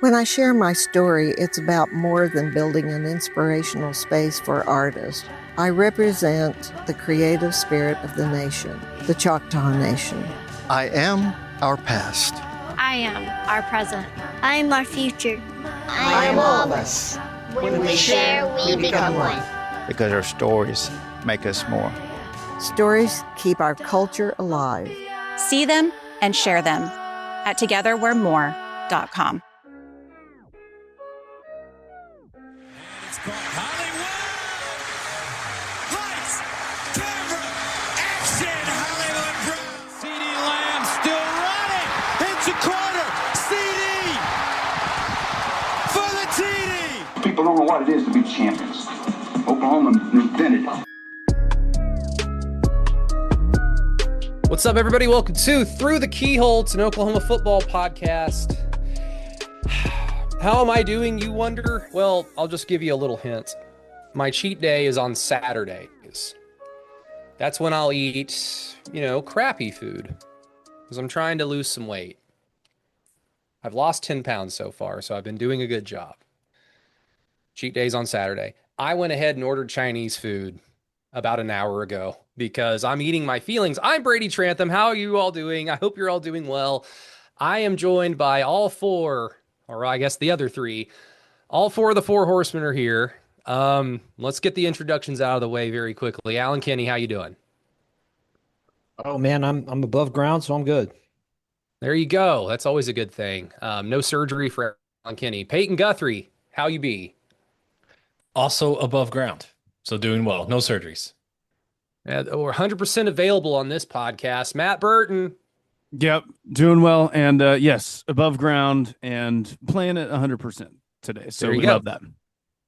When I share my story, it's about more than building an inspirational space for artists. I represent the creative spirit of the nation, the Choctaw Nation. I am our past. I am our present. I am our future. I am all of us. When we share, we become one. Because our stories make us more. Stories keep our culture alive. See them and share them at togetherwe'remore.com. People don't know what it is to be champions. Oklahoma invented it. What's up, everybody? Welcome to Through the Keyhole. It's an Oklahoma football podcast. How am I doing, you wonder? Well, I'll just give you a little hint. My cheat day is on Saturdays. That's when I'll eat, crappy food. Because I'm trying to lose some weight. I've lost 10 pounds so far, so I've been doing a good job. Cheat days on Saturday. I went ahead and ordered Chinese food about an hour ago because I'm eating my feelings. I'm Brady Trantham. How are you all doing? I hope you're all doing well. I am joined by all four, or I guess the other three. All four of the four horsemen are here. Let's get the introductions out of the way very quickly. Alan Kenny, how you doing? Oh man, I'm above ground, so I'm good. There you go. That's always a good thing. No surgery for Alan Kenny. Peyton Guthrie, how you be? Also above ground, so doing well. No surgeries. Yeah, we're 100% available on this podcast. Matt Burton. Yep, doing well, and yes, above ground and playing at 100% today. So we love that.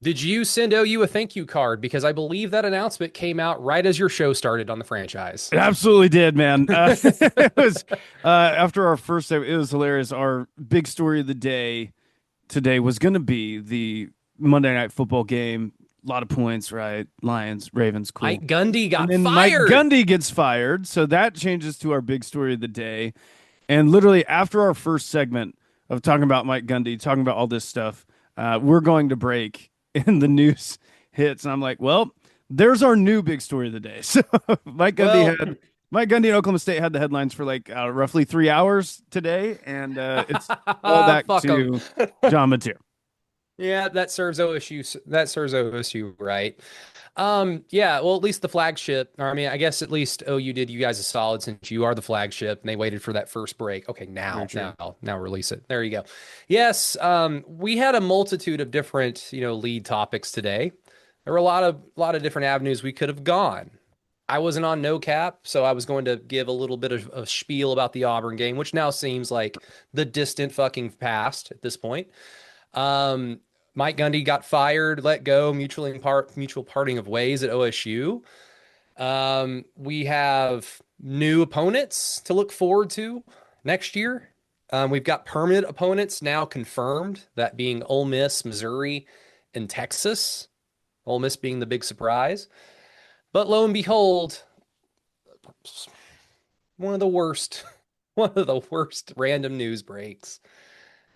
Did you send OU a thank you card? Because I believe that announcement came out right as your show started on the franchise. It absolutely did, man. It was after our first. It was hilarious. Our big story of the day today was going to be the Monday Night Football game. A lot of points, right? Lions, Ravens, cool. Mike Gundy got and then fired. Mike Gundy gets fired, so that changes to our big story of the day. And literally after our first segment of talking about Mike Gundy, talking about all this stuff, we're going to break, and the news hits, and I'm like, well, there's our new big story of the day. So Mike Gundy and Oklahoma State had the headlines for roughly 3 hours today, and it's all back to John Mateer. Yeah, that serves OSU. That serves OSU, right? Yeah, well, at least the flagship. Or, I mean, I guess at least OU did you guys a solid since you are the flagship, and they waited for that first break. Okay, now release it. There you go. Yes, we had a multitude of different, lead topics today. There were a lot of different avenues we could have gone. I wasn't on no cap, so I was going to give a little bit of a spiel about the Auburn game, which now seems like the distant fucking past at this point. Mike Gundy got fired, let go, mutual parting of ways at OSU. We have new opponents to look forward to next year. We've got permanent opponents now confirmed, that being Ole Miss, Missouri, and Texas. Ole Miss being the big surprise. But lo and behold, one of the worst random news breaks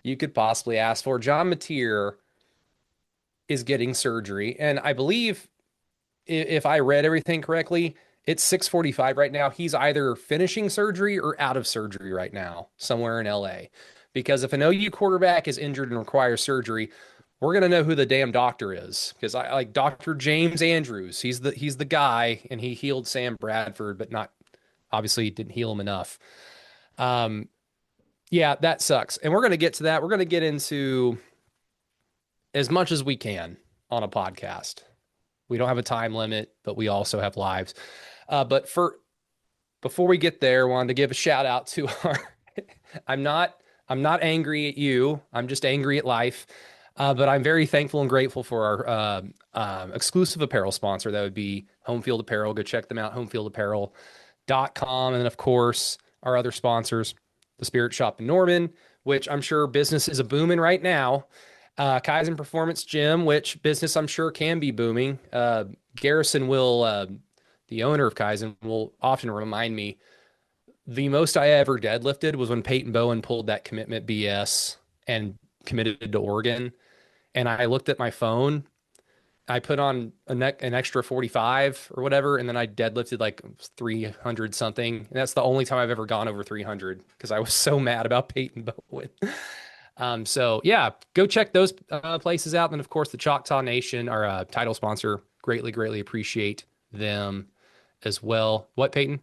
you could possibly ask for. John Mateer is getting surgery, and I believe, if I read everything correctly, it's 6:45 right now. He's either finishing surgery or out of surgery right now, somewhere in LA. Because if an OU quarterback is injured and requires surgery, we're gonna know who the damn doctor is. Because I like Dr. James Andrews. He's the guy, and he healed Sam Bradford, but not obviously didn't heal him enough. Yeah, that sucks. And we're going to get to that. We're going to get into as much as we can on a podcast. We don't have a time limit, but we also have lives. But before we get there, I wanted to give a shout out to our, I'm not angry at you. I'm just angry at life. But I'm very thankful and grateful for our exclusive apparel sponsor. That would be Home Field Apparel. Go check them out, homefieldapparel.com. And then, of course, our other sponsors, the Spirit Shop in Norman, which I'm sure business is a booming right now. Kaizen Performance Gym, which business I'm sure can be booming. Garrison will, the owner of Kaizen, will often remind me the most I ever deadlifted was when Peyton Bowen pulled that commitment BS and committed to Oregon, and I looked at my phone. I put on an extra 45 or whatever, and then I deadlifted like 300 something. And that's the only time I've ever gone over 300 because I was so mad about Peyton Bowen. So yeah, go check those places out. And of course, the Choctaw Nation, our title sponsor, greatly appreciate them as well. What, Peyton?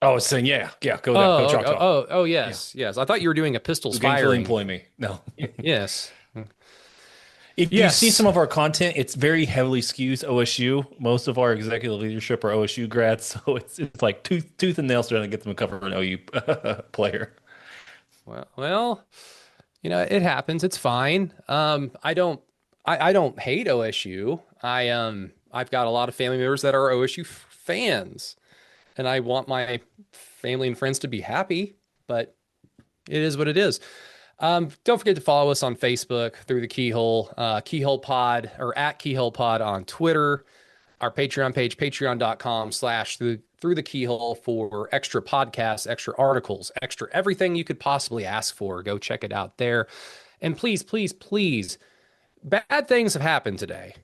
Oh, saying yeah, go there. Go Choctaw. Oh, yes. I thought you were doing a pistols firing. Employ me. No. Yes. If you see some of our content, it's very heavily skews OSU. Most of our executive leadership are OSU grads, so it's like tooth and nail trying to get them to cover an OU player. Well, it happens. It's fine. I don't hate OSU. I've got a lot of family members that are OSU fans, and I want my family and friends to be happy, but it is what it is. Don't forget to follow us on Facebook through the Keyhole, Keyhole Pod, or at Keyhole Pod on Twitter, our Patreon page, patreon.com/through the Keyhole for extra podcasts, extra articles, extra everything you could possibly ask for. Go check it out there. And please, bad things have happened today,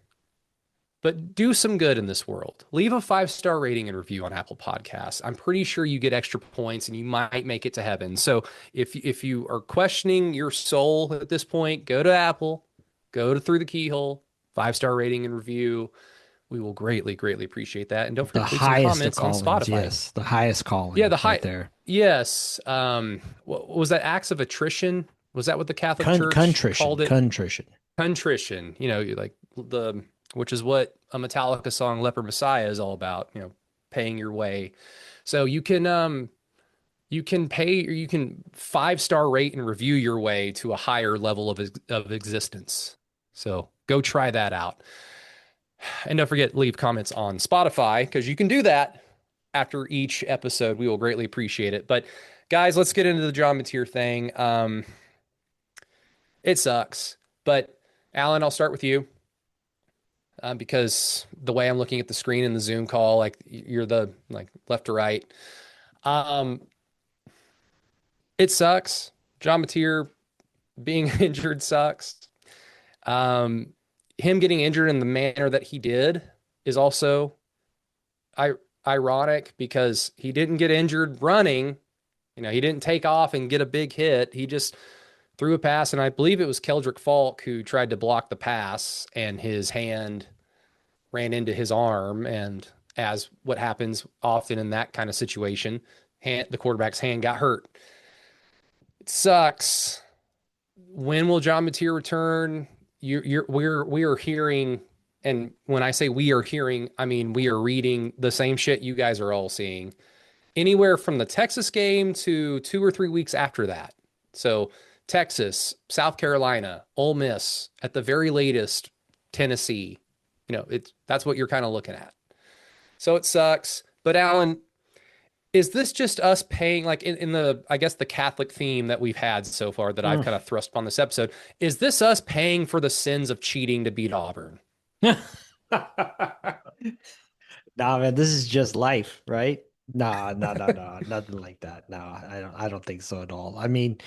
but do some good in this world. Leave a 5-star rating and review on Apple Podcasts. I'm pretty sure you get extra points and you might make it to heaven. So if you are questioning your soul at this point, go to Apple, go to Through the Keyhole, 5-star rating and review. We will greatly appreciate that. And don't forget to leave some comments on Spotify. Yes, the highest calling. Yeah, the right there. Yes. What was that? Acts of attrition? Was that what the Catholic Church called it? Contrition. Like which is what a Metallica song Leper Messiah is all about, paying your way. So you can pay, or you can 5-star rate and review your way to a higher level of existence. So go try that out. And don't forget, leave comments on Spotify, because you can do that after each episode. We will greatly appreciate it. But guys, let's get into the John Mateer thing. It sucks, but Alan, I'll start with you. Because the way I'm looking at the screen in the Zoom call, like you're the left to right. It sucks. John Mateer being injured sucks. Him getting injured in the manner that he did is also ironic, because he didn't get injured running. He didn't take off and get a big hit. He just threw a pass, and I believe it was Keldrick Falk who tried to block the pass, and his hand ran into his arm. And as what happens often in that kind of situation, the quarterback's hand got hurt. It sucks. When will John Mateer return? We are hearing, and when I say we are hearing, I mean we are reading the same shit you guys are all seeing. Anywhere from the Texas game to 2 or 3 weeks after that. So Texas, South Carolina, Ole Miss, at the very latest, Tennessee. That's what you're kind of looking at. So it sucks. But Alan, is this just us paying, like in the, I guess, the Catholic theme that we've had so far that I've kind of thrust upon this episode? Is this us paying for the sins of cheating to beat Auburn? Nah, man, this is just life, right? No, nothing like that. No, I don't think so at all. I mean,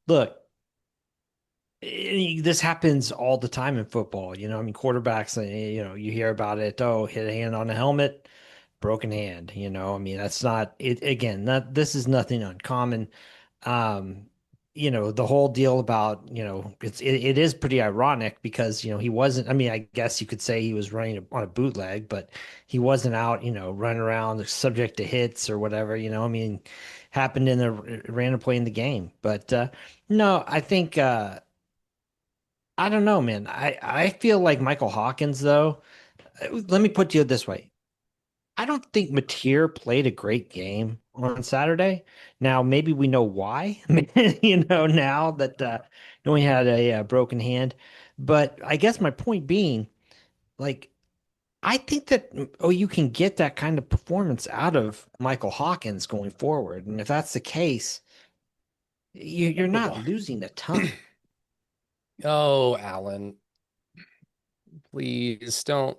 look, this happens all the time in football. Quarterbacks, you hear about it. Oh, hit a hand on a helmet, broken hand. That's not it. Again, this is nothing uncommon. The whole deal about, it is pretty ironic because, he wasn't, I guess you could say he was running on a bootleg, but he wasn't out, running around subject to hits or whatever, happened in the random play in the game. But no, I think, I don't know, man. I feel like Michael Hawkins, though, let me put it this way. I don't think Mateer played a great game on Saturday. Now, maybe we know why, now that knowing he had a broken hand. But I guess my point being, I think that you can get that kind of performance out of Michael Hawkins going forward. And if that's the case, you're not losing a ton. Oh, Alan, please don't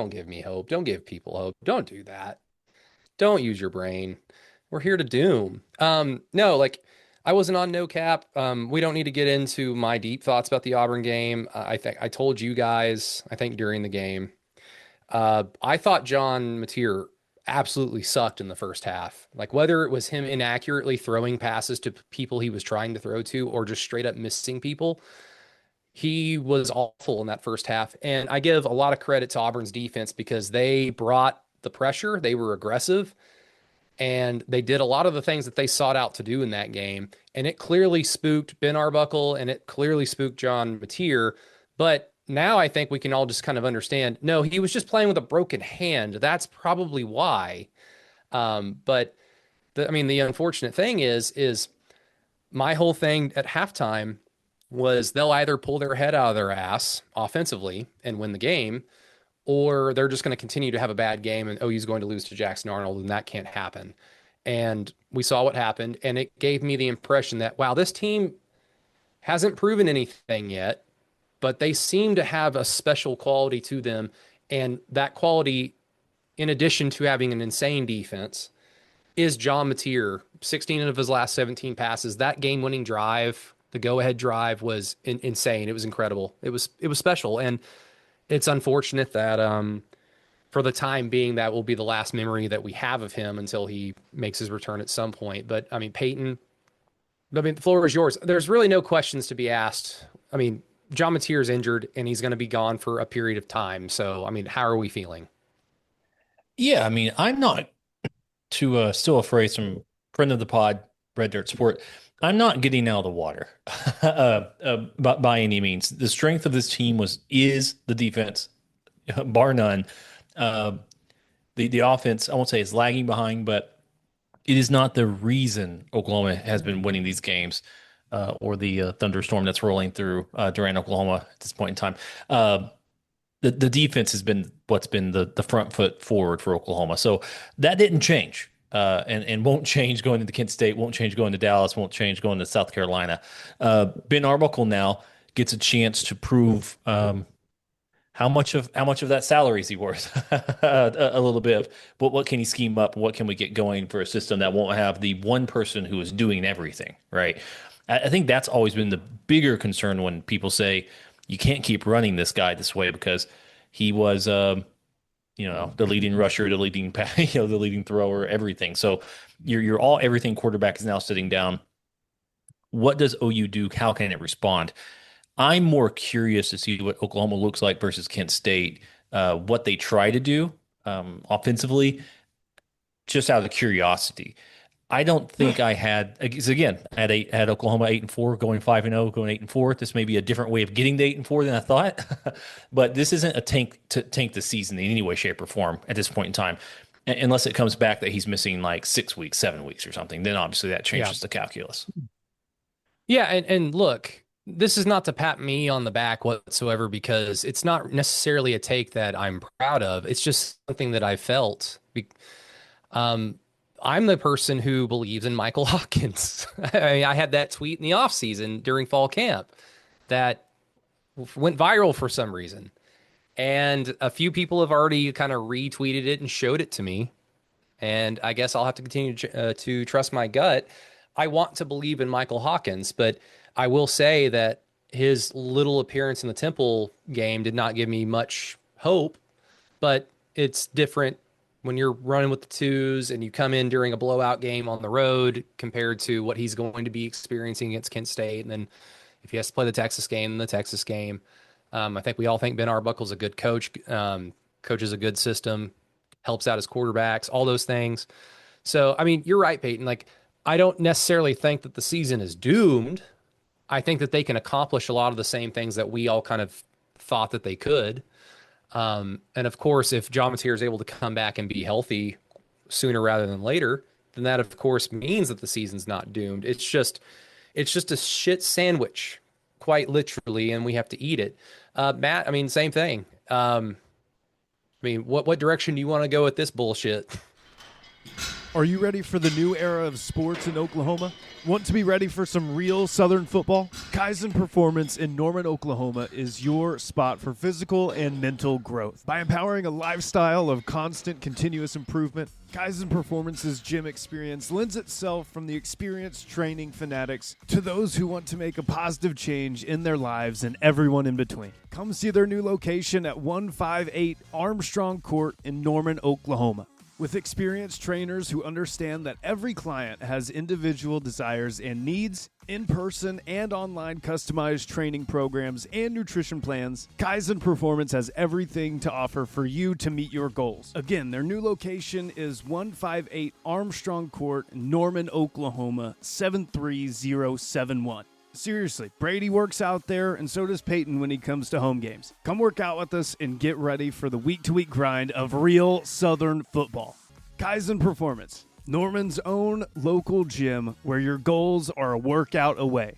give me hope. Don't give people hope. Don't do that. Don't use your brain. We're here to doom. No, I wasn't on no cap. We don't need to get into my deep thoughts about the Auburn game. I think I told you guys, I think during the game, I thought John Mateer absolutely sucked in the first half. Like whether it was him inaccurately throwing passes to people he was trying to throw to or just straight up missing people, he was awful in that first half. And I give a lot of credit to Auburn's defense because they brought the pressure, they were aggressive, and they did a lot of the things that they sought out to do in that game. And it clearly spooked Ben Arbuckle and it clearly spooked John Mateer. But now I think we can all just kind of understand, no, he was just playing with a broken hand. That's probably why. But the unfortunate thing is my whole thing at halftime was they'll either pull their head out of their ass offensively and win the game, or they're just going to continue to have a bad game and OU's going to lose to Jackson Arnold, and that can't happen. And we saw what happened, and it gave me the impression that, wow, this team hasn't proven anything yet, but they seem to have a special quality to them. And that quality, in addition to having an insane defense, is John Mateer. 16 of his last 17 passes. That game-winning drive, the go-ahead drive, was insane. It was incredible. It was special. And it's unfortunate that for the time being, that will be the last memory that we have of him until he makes his return at some point. But, Peyton, the floor is yours. There's really no questions to be asked. John Mateer is injured, and he's going to be gone for a period of time. So, how are we feeling? Yeah, I'm not, to steal a phrase from friend of the pod, Red Dirt Sport, I'm not getting out of the water by any means. The strength of this team is the defense, bar none. The offense, I won't say is lagging behind, but it is not the reason Oklahoma has been winning these games, or the thunderstorm that's rolling through Durant, Oklahoma at this point in time. The defense has been what's been the front foot forward for Oklahoma. So that didn't change. And won't change going into Kent State, won't change going to Dallas, won't change going to South Carolina. Ben Arbuckle now gets a chance to prove how much of that salary is he worth? a little bit of what can he scheme up? What can we get going for a system that won't have the one person who is doing everything, right? I think that's always been the bigger concern when people say you can't keep running this guy this way because he was the leading rusher, the leading the leading thrower, everything. So you're all everything quarterback is now sitting down. What does OU do? How can it respond? I'm more curious to see what Oklahoma looks like versus Kent State, what they try to do offensively, just out of curiosity. I don't think I had, again, I had Oklahoma 8-4, going 5-0, going 8-4. This may be a different way of getting to 8-4 than I thought, but this isn't a tank the season in any way, shape, or form at this point in time, unless it comes back that he's missing like 6 weeks, 7 weeks, or something. Then obviously that changes the calculus. Yeah, and look, this is not to pat me on the back whatsoever because it's not necessarily a take that I'm proud of. It's just something that I felt. I'm the person who believes in Michael Hawkins. I had that tweet in the offseason during fall camp that went viral for some reason. And a few people have already kind of retweeted it and showed it to me. And I guess I'll have to continue to trust my gut. I want to believe in Michael Hawkins, but I will say that his little appearance in the Temple game did not give me much hope, but it's different when you're running with the twos and you come in during a blowout game on the road compared to what he's going to be experiencing against Kent State. And then if he has to play the Texas game, I think we all think Ben Arbuckle's a good coach, coaches a good system, helps out his quarterbacks, all those things. So, you're right, Peyton. Like, I don't necessarily think that the season is doomed. I think that they can accomplish a lot of the same things that we all kind of thought that they could. And of course, if John Mateer is able to come back and be healthy sooner rather than later, then that of course means that the season's not doomed. It's just a shit sandwich, quite literally, and we have to eat it. Matt, same thing. What direction do you want to go with this bullshit? Are you ready for the new era of sports in Oklahoma? Want to be ready for some real Southern football? Kaizen Performance in Norman, Oklahoma is your spot for physical and mental growth. By empowering a lifestyle of constant, continuous improvement, Kaizen Performance's gym experience lends itself from the experienced training fanatics to those who want to make a positive change in their lives and everyone in between. Come see their new location at 158 Armstrong Court in Norman, Oklahoma. With experienced trainers who understand that every client has individual desires and needs, in-person and online customized training programs and nutrition plans, Kaizen Performance has everything to offer for you to meet your goals. Again, their new location is 158 Armstrong Court, Norman, Oklahoma, 73071. Seriously, Brady works out there, and so does Peyton when he comes to home games. Come work out with us and get ready for the week-to-week grind of real Southern football. Kaizen Performance, Norman's own local gym where your goals are a workout away.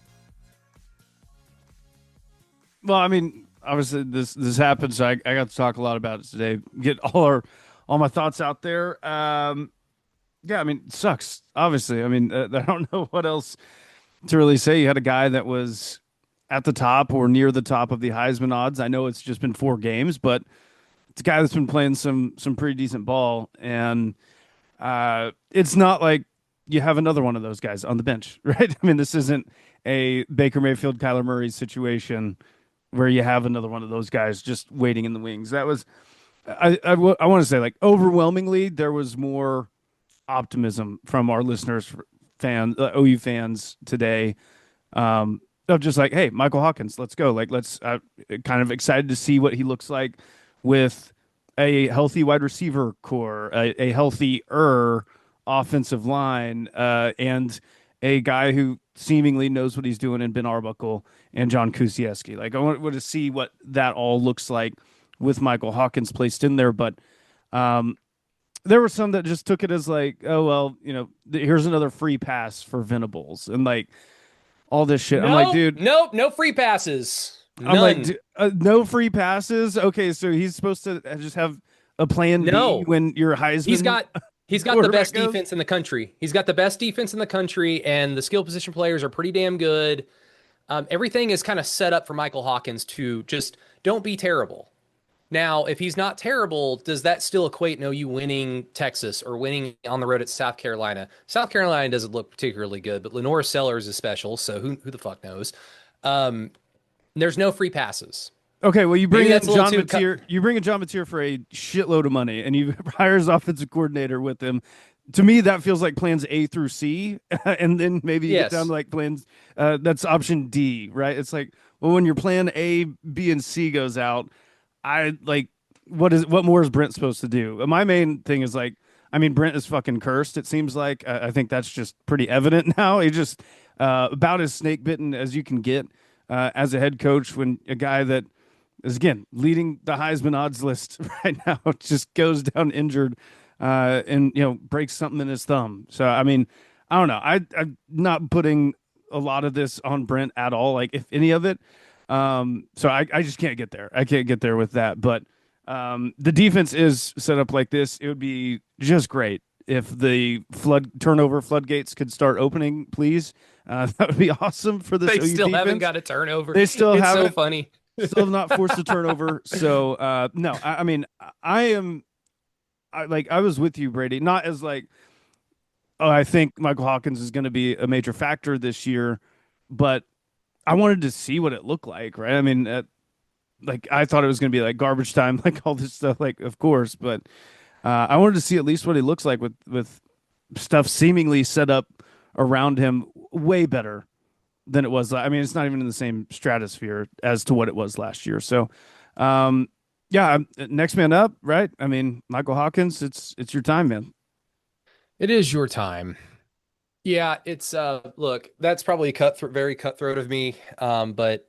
Well, I mean, obviously this happened, so I got to talk a lot about it today. Get all my thoughts out there. Yeah, I mean, it sucks, obviously. I mean, I don't know what else to really say. You had a guy that was at the top or near the top of the Heisman odds. I know it's just been 4 games, but it's a guy that's been playing some pretty decent ball, and it's not like you have another one of those guys on the bench, right? I mean, this isn't a Baker Mayfield, Kyler Murray situation where you have another one of those guys just waiting in the wings. That was, I want to say, like, overwhelmingly, there was more optimism from our listeners, OU fans today, of just like, hey, Michael Hawkins, let's go. Like, let's kind of excited to see what he looks like with a healthy wide receiver core, a healthier offensive line, and a guy who seemingly knows what he's doing in Ben Arbuckle and John Kusiewski. Like, I want to see what that all looks like with Michael Hawkins placed in there, but there were some that just took it as like, oh, well, you know, here's another free pass for Venables and like all this shit. I'm like, dude, nope, no free passes. None. I'm like, no free passes. Okay, so he's supposed to just have a plan B when you're Heisman. He's got the best defense in the country. He's got the best defense in the country, and the skill position players are pretty damn good. Everything is kind of set up for Michael Hawkins to just don't be terrible. Now, if he's not terrible, does that still equate to you winning Texas or winning on the road at South Carolina? South Carolina doesn't look particularly good, but Lenore Sellers is special, so who the fuck knows? There's no free passes. Okay, well, you bring in John Mateer. You bring in John Mateer for a shitload of money, and you hire his offensive coordinator with him. To me, that feels like plans A through C, and then maybe you get down to like plans. That's option D, right? It's like, well, when your plan A, B, and C goes out, I like what more is Brent supposed to do? My main thing is like, I mean, Brent is fucking cursed. It seems like I think that's just pretty evident now. He just about as snake bitten as you can get as a head coach when a guy that is again leading the Heisman odds list right now just goes down injured and breaks something in his thumb. So I mean, I don't know. I'm not putting a lot of this on Brent at all. Like if any of it. So I just can't get there. I can't get there with that. But the defense is set up like this. It would be just great if the turnover floodgates could start opening, please. That would be awesome for this. They OU still defense. haven't got a turnover. They still haven't. So funny. Still have not forced a turnover. So no, I mean, I was with you, Brady. Not as like, oh, I think Michael Hawkins is going to be a major factor this year, but I wanted to see what it looked like, right? I mean, I thought it was going to be like garbage time, like all this stuff, like of course, but I wanted to see at least what he looks like with stuff seemingly set up around him way better than it was. I mean, it's not even in the same stratosphere as to what it was last year. So, yeah, next man up, right? I mean, Michael Hawkins, it's your time, man. It is your time. Yeah, it's look, that's probably very cutthroat of me. But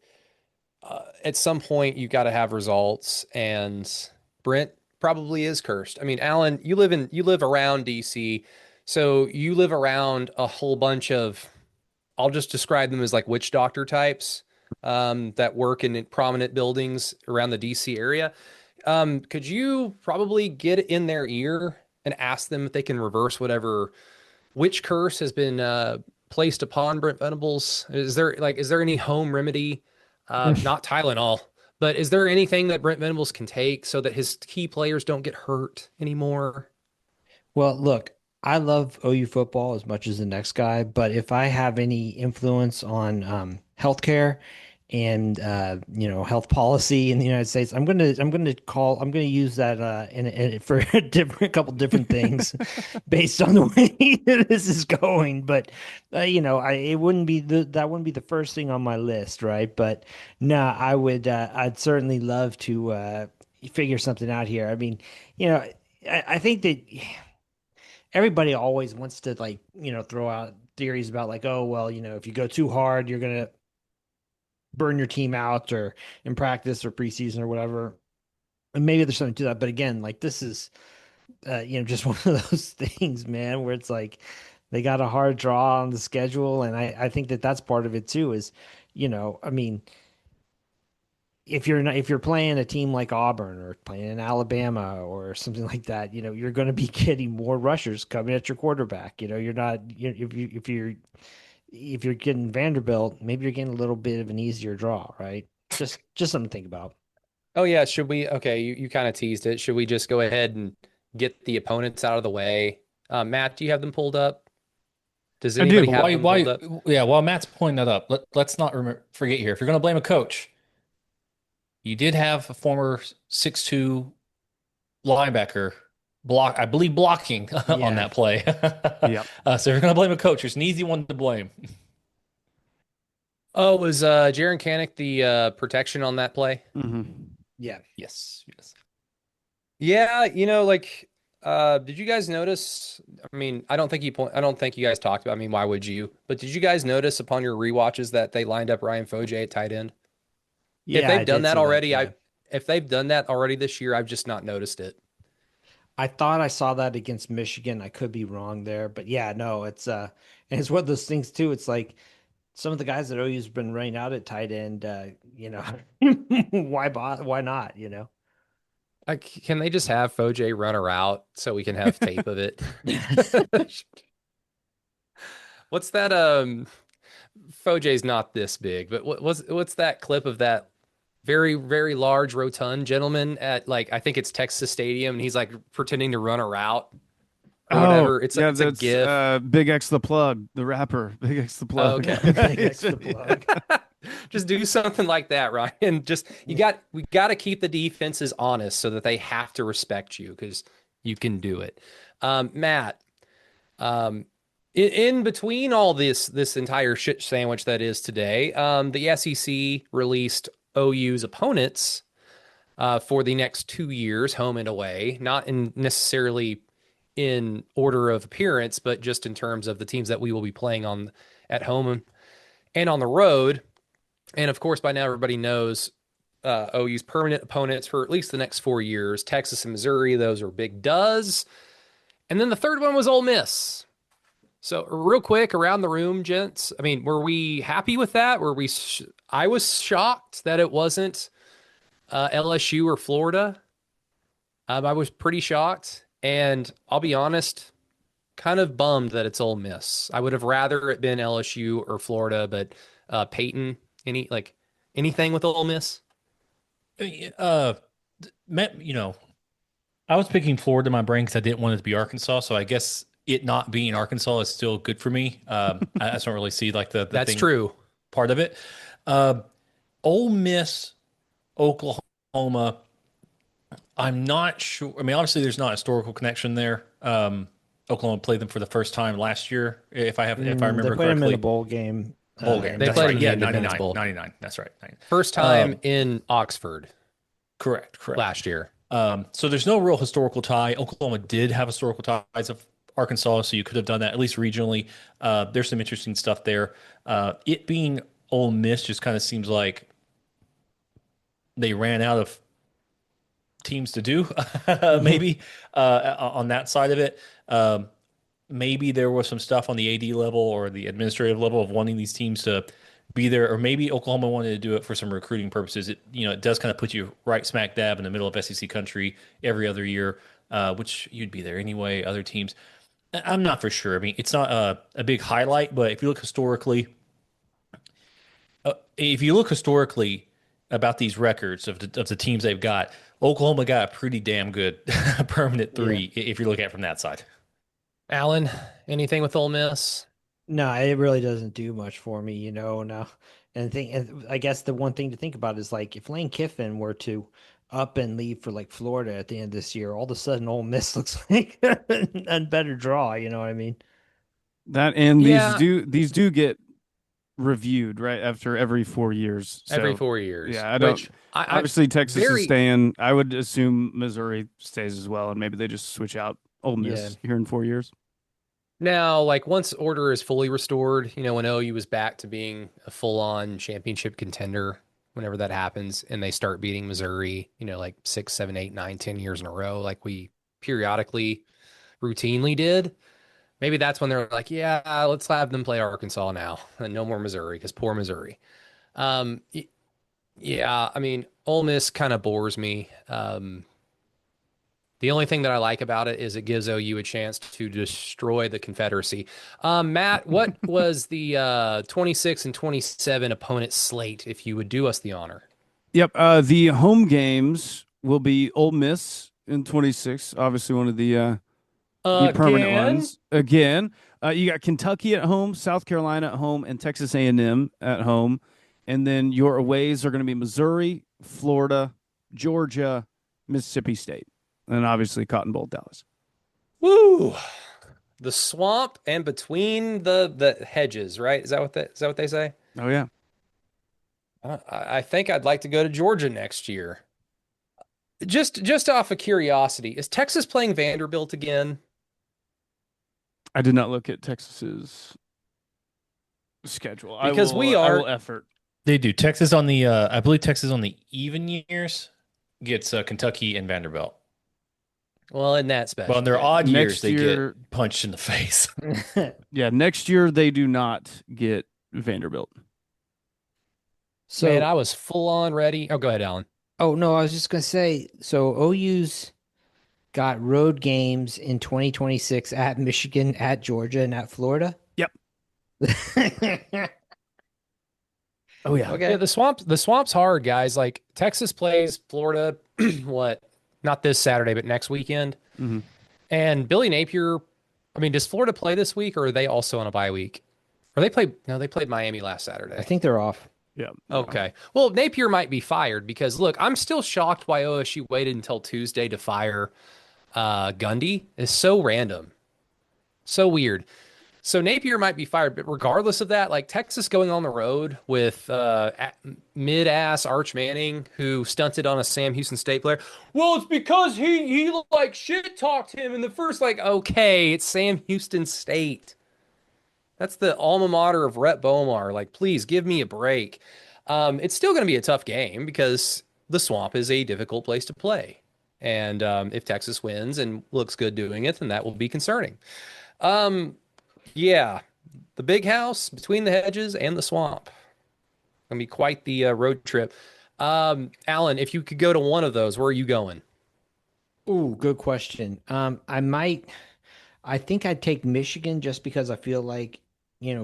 at some point you've got to have results, and Brent probably is cursed. I mean, Alan, you live around DC, so you live around a whole bunch of, I'll just describe them as like witch doctor types that work in prominent buildings around the DC area. Could you probably get in their ear and ask them if they can reverse whatever witch curse has been placed upon Brent Venables? Is there any home remedy? Not Tylenol, but is there anything that Brent Venables can take so that his key players don't get hurt anymore? Well, look, I love OU football as much as the next guy, but if I have any influence on healthcare and health policy in the United States, I'm gonna use that for a couple different things based on the way this is going. But it wouldn't be that wouldn't be the first thing on my list, right? But no, I'd certainly love to figure something out here. I mean, I think that everybody always wants to throw out theories about like, oh, well, if you go too hard, you're going to burn your team out or in practice or preseason or whatever. And maybe there's something to that. But again, like this is, just one of those things, man, where it's like they got a hard draw on the schedule. And I think that that's part of it too is, I mean, if you're playing a team like Auburn or playing in Alabama or something like that, you're going to be getting more rushers coming at your quarterback. You're not if you're getting Vanderbilt, maybe you're getting a little bit of an easier draw, right? Just something to think about. Oh yeah, should we? Okay, you kind of teased it. Should we just go ahead and get the opponents out of the way? Matt, do you have them pulled up? Does anybody have them pulled up? Yeah, while Matt's pointing that up, let's not forget here. If you're going to blame a coach, you did have a former 6'2" linebacker blocking on that play. Yep. So if you're going to blame a coach, there's an easy one to blame. Oh, was Jaron Kanek the protection on that play? Mm-hmm. Yeah. Yes. Yeah, did you guys notice? I mean, I don't think you guys talked about. I mean, why would you? But did you guys notice upon your rewatches that they lined up Ryan Foje at tight end? Yeah, if they've done that already, if they've done that already this year, I've just not noticed it. I thought I saw that against Michigan. I could be wrong there, but yeah, no, it's and it's one of those things too. It's like some of the guys that OU's been running out at tight end. Why not? Can they just have Foje run a route so we can have tape of it? What's that? Foje's not this big, but what's that clip of that very, very large rotund gentleman at I think it's Texas Stadium, and he's like pretending to run a route or whatever. It's a GIF. Big X the Plug, the rapper. Big X the Plug. Oh, okay. Big X the Plug. Just do something like that, Ryan. We got to keep the defenses honest so that they have to respect you because you can do it. Matt, in between all this entire shit sandwich that is today, the SEC released OU's opponents for the next 2 years, home and away, not necessarily in order of appearance, but just in terms of the teams that we will be playing at home and on the road. And of course, by now everybody knows OU's permanent opponents for at least the next 4 years, Texas and Missouri. Those are big does. And then the third one was Ole Miss. So real quick, around the room, gents. I mean, were we happy with that? I was shocked that it wasn't LSU or Florida. I was pretty shocked. And I'll be honest, kind of bummed that it's Ole Miss. I would have rather it been LSU or Florida, but Peyton, anything with Ole Miss? Matt, I was picking Florida in my brain because I didn't want it to be Arkansas. So I guess it not being Arkansas is still good for me. I just don't really see the that's true part of it. Ole Miss, Oklahoma. I'm not sure. I mean, obviously, there's not a historical connection there. Oklahoma played them for the first time last year, if I remember correctly. They played them in a bowl game. They played in the 99. That's right. First time in Oxford. Correct. Last year. So there's no real historical tie. Oklahoma did have historical ties of Arkansas, so you could have done that at least regionally. There's some interesting stuff there. It being Ole Miss just kind of seems like they ran out of teams to do, maybe on that side of it. Maybe there was some stuff on the AD level or the administrative level of wanting these teams to be there, or maybe Oklahoma wanted to do it for some recruiting purposes. It does kind of put you right smack dab in the middle of SEC country every other year. which you'd be there anyway. Other teams, I'm not for sure. I mean, it's not a big highlight, but if you look historically about these records of the teams they've got, Oklahoma got a pretty damn good permanent 3 if you're looking at it from that side. Alan, anything with Ole Miss? No, it really doesn't do much for me, now. And I guess the one thing to think about is like if Lane Kiffin were to up and leave for like Florida at the end of this year, all of a sudden Ole Miss looks like a better draw. You know what I mean? That and these do get reviewed right after every 4 years. So, every 4 years. Yeah, I don't. Obviously, Texas is staying. I would assume Missouri stays as well, and maybe they just switch out Ole Miss here in 4 years. Now, like once order is fully restored, when OU was back to being a full-on championship contender, whenever that happens, and they start beating Missouri, like 6, 7, 8, 9, 10 years in a row, like we periodically, routinely did. Maybe that's when they're like, yeah, let's have them play Arkansas now, and no more Missouri because poor Missouri. Yeah, I mean, Ole Miss kind of bores me. The only thing that I like about it is it gives OU a chance to destroy the Confederacy. Matt, what was the 26 and 27 opponent slate, if you would do us the honor? Yep. The home games will be Ole Miss in 26, obviously one of the permanent ones. Again, you got Kentucky at home, South Carolina at home, and Texas A&M at home. And then your aways are going to be Missouri, Florida, Georgia, Mississippi State. And obviously Cotton Bowl, Dallas. Woo! The swamp and between the hedges, right? Is that what they say? Oh yeah. I think I'd like to go to Georgia next year. Just off of curiosity, is Texas playing Vanderbilt again? I did not look at Texas's schedule because I will effort. They do. Texas on the I believe Texas on the even years gets Kentucky and Vanderbilt. Well, in that special. Well, in their odd years, they get punched in the face. Yeah, next year they do not get Vanderbilt. So, man, I was full on ready. Oh, go ahead, Alan. Oh, no, I was just going to say, so OU's got road games in 2026 at Michigan, at Georgia, and at Florida. Yep. Oh, yeah. Okay. Yeah, the swamp's hard, guys. Like, Texas plays Florida, what? Not this Saturday, but next weekend. Mm-hmm. And Billy Napier, I mean, does Florida play this week, or are they also on a bye week? Or they played Miami last Saturday. I think they're off. Yeah. Okay. Well, Napier might be fired because, look, I'm still shocked why OSU waited until Tuesday to fire Gundy. It's so random. So weird. So Napier might be fired, but regardless of that, like Texas going on the road with mid-ass Arch Manning, who stunted on a Sam Houston State player. Well, it's because he like shit talked him in the first. Like, okay, it's Sam Houston State. That's the alma mater of Rhett Bomar. Like, please give me a break. It's still going to be a tough game because the Swamp is a difficult place to play, and if Texas wins and looks good doing it, then that will be concerning. Yeah, the big house between the hedges and the swamp. Gonna be quite the road trip. Alan, if you could go to one of those, where are you going? Ooh, good question. I think I'd take Michigan just because I feel like,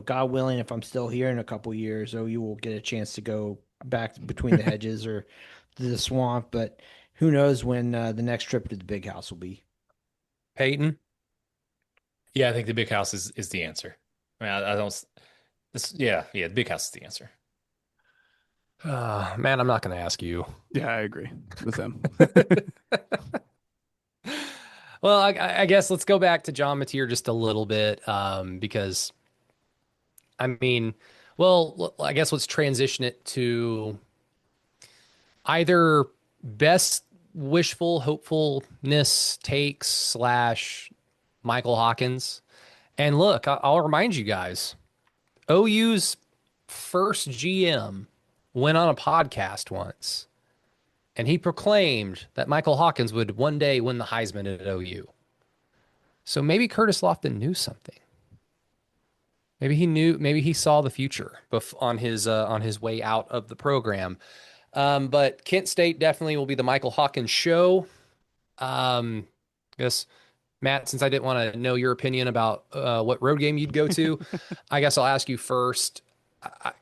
God willing, if I'm still here in a couple years, you will get a chance to go back between the hedges or the swamp. But who knows when the next trip to the big house will be. Peyton? Yeah, I think the big house is the answer. I mean, I don't. The big house is the answer. Man, I'm not going to ask you. Yeah, I agree with them. Well, I guess let's go back to John Mateer just a little bit, because, I mean, well, I guess let's transition it to either best wishful hopefulness takes / Michael Hawkins. And look, I'll remind you guys, OU's first GM went on a podcast once, and he proclaimed that Michael Hawkins would one day win the Heisman at OU. So maybe Curtis Lofton knew something. Maybe he saw the future on his way out of the program. But Kent State definitely will be the Michael Hawkins show. Guess Matt, since I didn't want to know your opinion about what road game you'd go to, I guess I'll ask you first.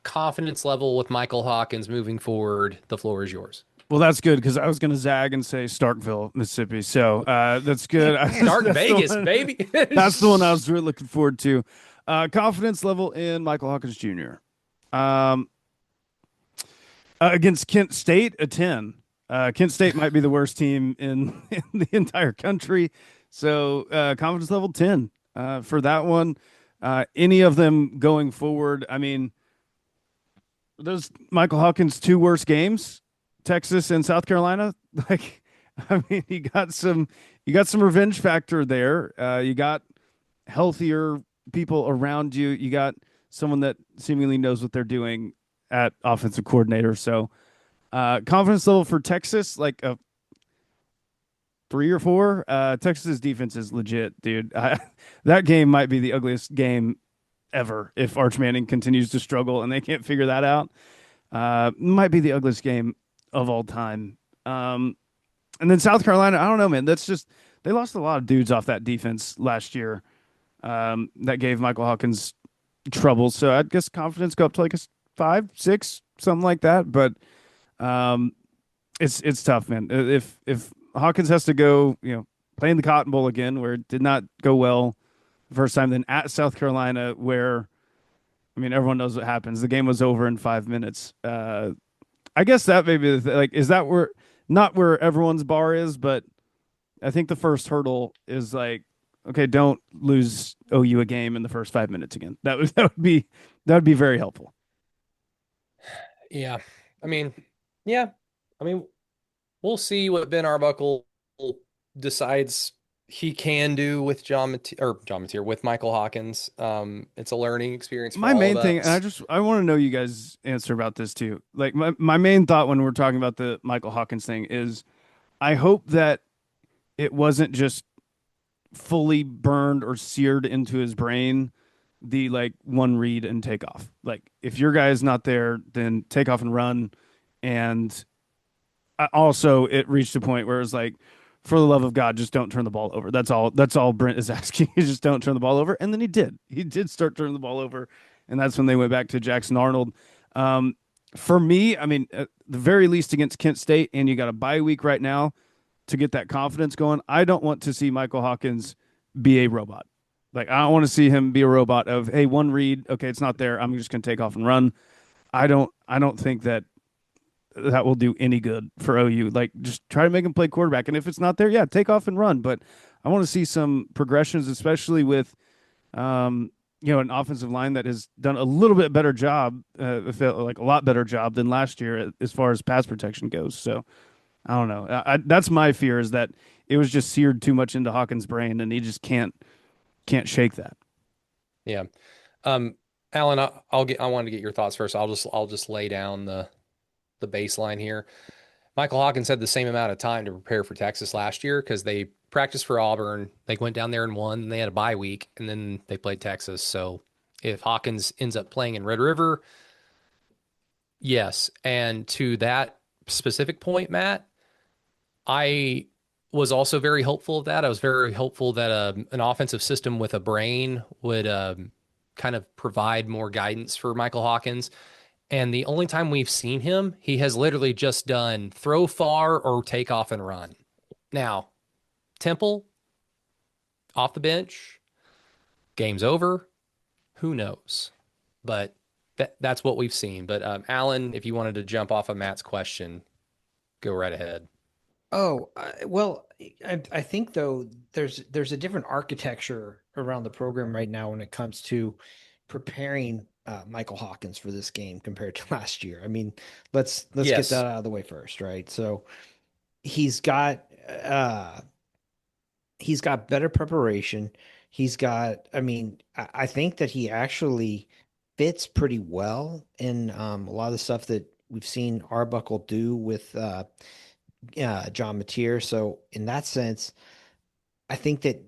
Confidence level with Michael Hawkins moving forward. The floor is yours. Well, that's good because I was going to zag and say Starkville, Mississippi. So that's good. Stark Vegas, baby. That's the one I was really looking forward to. Confidence level in Michael Hawkins Jr. Against Kent State, a 10. Kent State might be the worst team in the entire country. So confidence level 10 for that one. Any of them going forward, I mean, those Michael Hawkins' two worst games, Texas and South Carolina. Like, I mean, you got some revenge factor there. You got healthier people around you. You got someone that seemingly knows what they're doing at offensive coordinator. So confidence level for Texas, like a 3 or 4. Texas's defense is legit, dude. That game might be the ugliest game ever if Arch Manning continues to struggle and they can't figure that out. Might be the ugliest game of all time. And then South Carolina, I don't know, man. That's just, they lost a lot of dudes off that defense last year that gave Michael Hawkins trouble. So I guess confidence go up to like a 5, 6, something like that. But it's tough, man. If Hawkins has to go, playing the Cotton Bowl again, where it did not go well the first time, then at South Carolina, where, I mean, everyone knows what happens. The game was over in 5 minutes. I guess that maybe like, is that where, not where everyone's bar is, but I think the first hurdle is like, okay, don't lose OU a game in the first 5 minutes again. That would be very helpful. Yeah. I mean, we'll see what Ben Arbuckle decides he can do with John Mateer with Michael Hawkins. It's a learning experience for my all main of thing, us. and I want to know you guys' answer about this too. Like my main thought when we're talking about the Michael Hawkins thing is I hope that it wasn't just fully burned or seared into his brain the like one read and take off. Like if your guy is not there, then take off and run. And also it reached a point where it was like, for the love of God, just don't turn the ball over. That's all Brent is asking. Just don't turn the ball over. And then he did start turning the ball over. And that's when they went back to Jackson Arnold. For me, I mean, at the very least against Kent State, and you got a bye week right now to get that confidence going. I don't want to see Michael Hawkins be a robot. Like, I don't want to see him be a robot of, hey, one read, okay, it's not there, I'm just going to take off and run. I don't think that will do any good for OU. Like, just try to make him play quarterback. And if it's not there, yeah, take off and run. But I want to see some progressions, especially with, an offensive line that has done a little bit better job, like a lot better job than last year as far as pass protection goes. So I don't know. That's my fear, is that it was just seared too much into Hawkins' brain and he just can't shake that. Yeah. Alan, I wanted to get your thoughts first. I'll just lay down the baseline here. Michael Hawkins had the same amount of time to prepare for Texas last year because they practiced for Auburn. They went down there and won, and they had a bye week, and then they played Texas. So if Hawkins ends up playing in Red River, yes. And to that specific point, Matt, I was also very hopeful of that. I was very hopeful that an offensive system with a brain would kind of provide more guidance for Michael Hawkins. And the only time we've seen him, he has literally just done throw far or take off and run. Now, Temple, off the bench, game's over. Who knows? But that's what we've seen. But Alan, if you wanted to jump off of Matt's question, go right ahead. Oh, well, I think though there's a different architecture around the program right now when it comes to preparing Michael Hawkins for this game compared to last year. I mean, let's Yes. get that out of the way first, right? So he's got better preparation. I think that he actually fits pretty well in a lot of the stuff that we've seen Arbuckle do with John Mateer. So in that sense, I think that,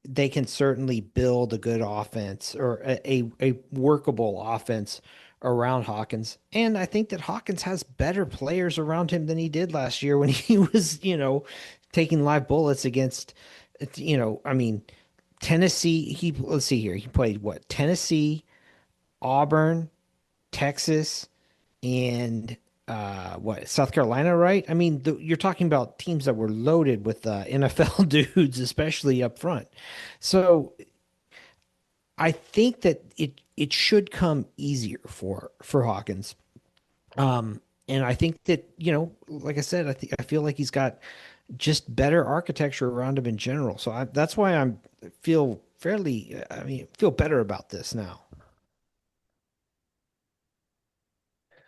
they can certainly build a good offense or a workable offense around Hawkins. And I think that Hawkins has better players around him than he did last year when he was, taking live bullets against, I mean, Tennessee. Let's see here. He played what? Tennessee, Auburn, Texas, and South Carolina, right? I mean, you're talking about teams that were loaded with NFL dudes, especially up front. So I think that it should come easier for Hawkins. And I think that, like I said, I feel like he's got just better architecture around him in general. So that's why feel better about this now.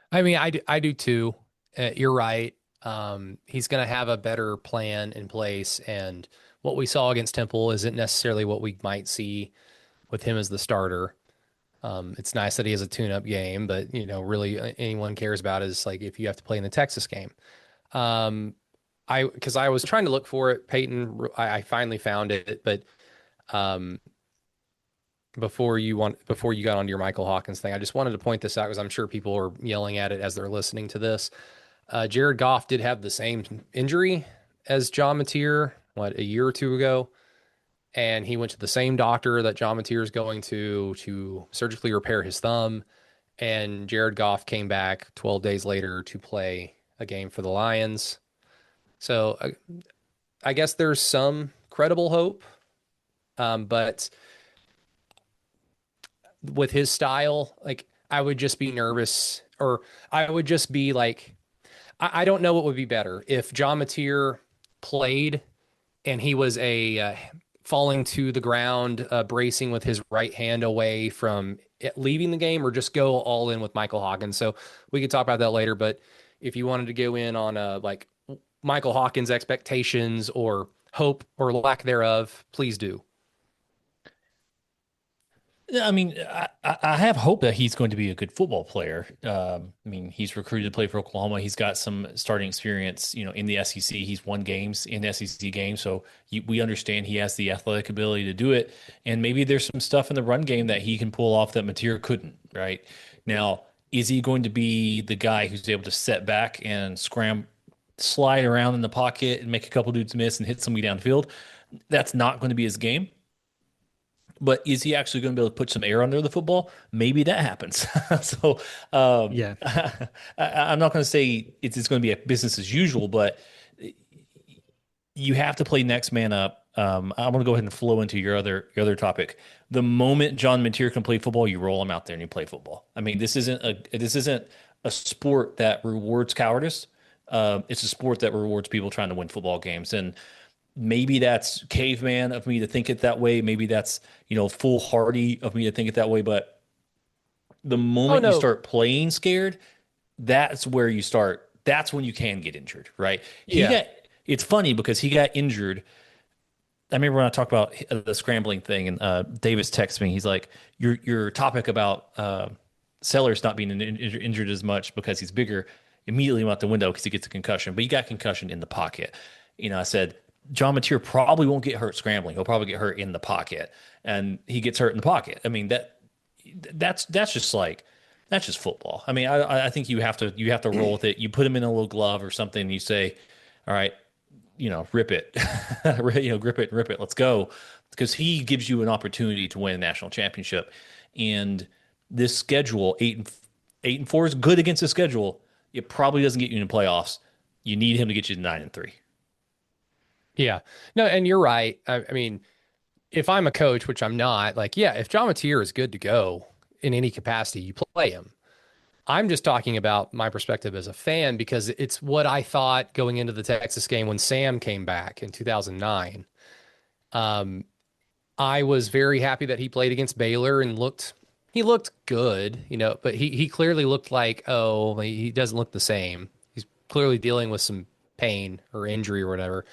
I mean, I do too. You're right. He's going to have a better plan in place, and what we saw against Temple isn't necessarily what we might see with him as the starter. It's nice that he has a tune-up game, but really anyone cares about is like if you have to play in the Texas game. Because I was trying to look for it, Peyton. I finally found it, but before you got onto your Michael Hawkins thing, I just wanted to point this out because I'm sure people are yelling at it as they're listening to this. Jared Goff did have the same injury as John Mateer, a year or two ago, and he went to the same doctor that John Mateer is going to surgically repair his thumb, and Jared Goff came back 12 days later to play a game for the Lions. So I guess there's some credible hope, but with his style, like I would just be nervous, or I would just be like, I don't know what would be better if John Mateer played and he was falling to the ground, bracing with his right hand away from leaving the game, or just go all in with Michael Hawkins. So we could talk about that later, but if you wanted to go in on like Michael Hawkins expectations or hope or lack thereof, please do. I mean, I have hope that he's going to be a good football player. I mean, he's recruited to play for Oklahoma. He's got some starting experience, in the SEC. He's won games in SEC games, so we understand he has the athletic ability to do it. And maybe there's some stuff in the run game that he can pull off that Mateer couldn't. Right now, is he going to be the guy who's able to set back and slide around in the pocket and make a couple dudes miss and hit somebody downfield? That's not going to be his game. But is he actually going to be able to put some air under the football? Maybe that happens. So, yeah, I'm not going to say it's going to be a business as usual, but you have to play next man up. I'm going to go ahead and flow into your other topic. The moment John Mateer can play football, you roll him out there and you play football. I mean, this isn't a sport that rewards cowardice. It's a sport that rewards people trying to win football games, and maybe that's caveman of me to think it that way. Maybe that's, foolhardy of me to think it that way. But the moment you start playing scared, that's where you start. That's when you can get injured, right? It's funny because he got injured. I remember when I talked about the scrambling thing, and Davis texted me. He's like, your topic about Sellers not being injured as much because he's bigger immediately went out the window because he gets a concussion. But he got concussion in the pocket. I said, John Mateer probably won't get hurt scrambling. He'll probably get hurt in the pocket, and he gets hurt in the pocket. I mean, that's just football. I mean, I think you have to roll with it. You put him in a little glove or something, and you say, all right, rip it, grip it, rip it. Let's go. Because he gives you an opportunity to win a national championship. And this schedule, 8-4 is good against the schedule. It probably doesn't get you in the playoffs. You need him to get you to 9-3. Yeah, no, and you're right. I mean, if I'm a coach, which I'm not, if John Mateer is good to go in any capacity, you play him. I'm just talking about my perspective as a fan because it's what I thought going into the Texas game when Sam came back in 2009. I was very happy that he played against Baylor and looked good, but he clearly looked like, he doesn't look the same. He's clearly dealing with some pain or injury or whatever.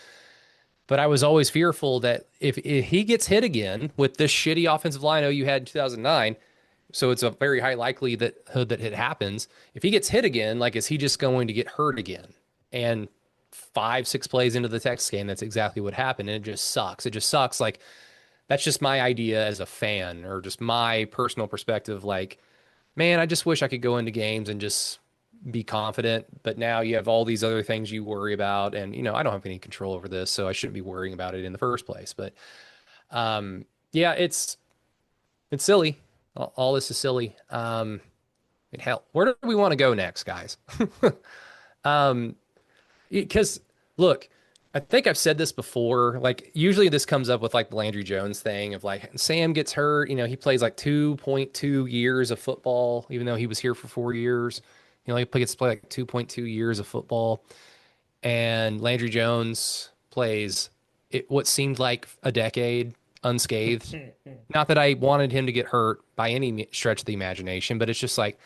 But I was always fearful that if he gets hit again with this shitty offensive line OU had in 2009, so it's a very high likelihood that it happens. If he gets hit again, is he just going to get hurt again? And 5-6 plays into the Texas game, that's exactly what happened. And it just sucks. It just sucks. That's just my idea as a fan, or just my personal perspective. man, I just wish I could go into games and just be confident. But now you have all these other things you worry about. And, I don't have any control over this, so I shouldn't be worrying about it in the first place. But yeah, it's silly. All this is silly. Hell, where do we want to go next, guys? Because look, I think I've said this before. Like, usually this comes up with like the Landry Jones thing of like Sam gets hurt. He plays like 2.2 years of football, even though he was here for 4 years. He gets to play like 2.2 years of football. And Landry Jones plays what seemed like a decade unscathed. Not that I wanted him to get hurt by any stretch of the imagination, but it's just like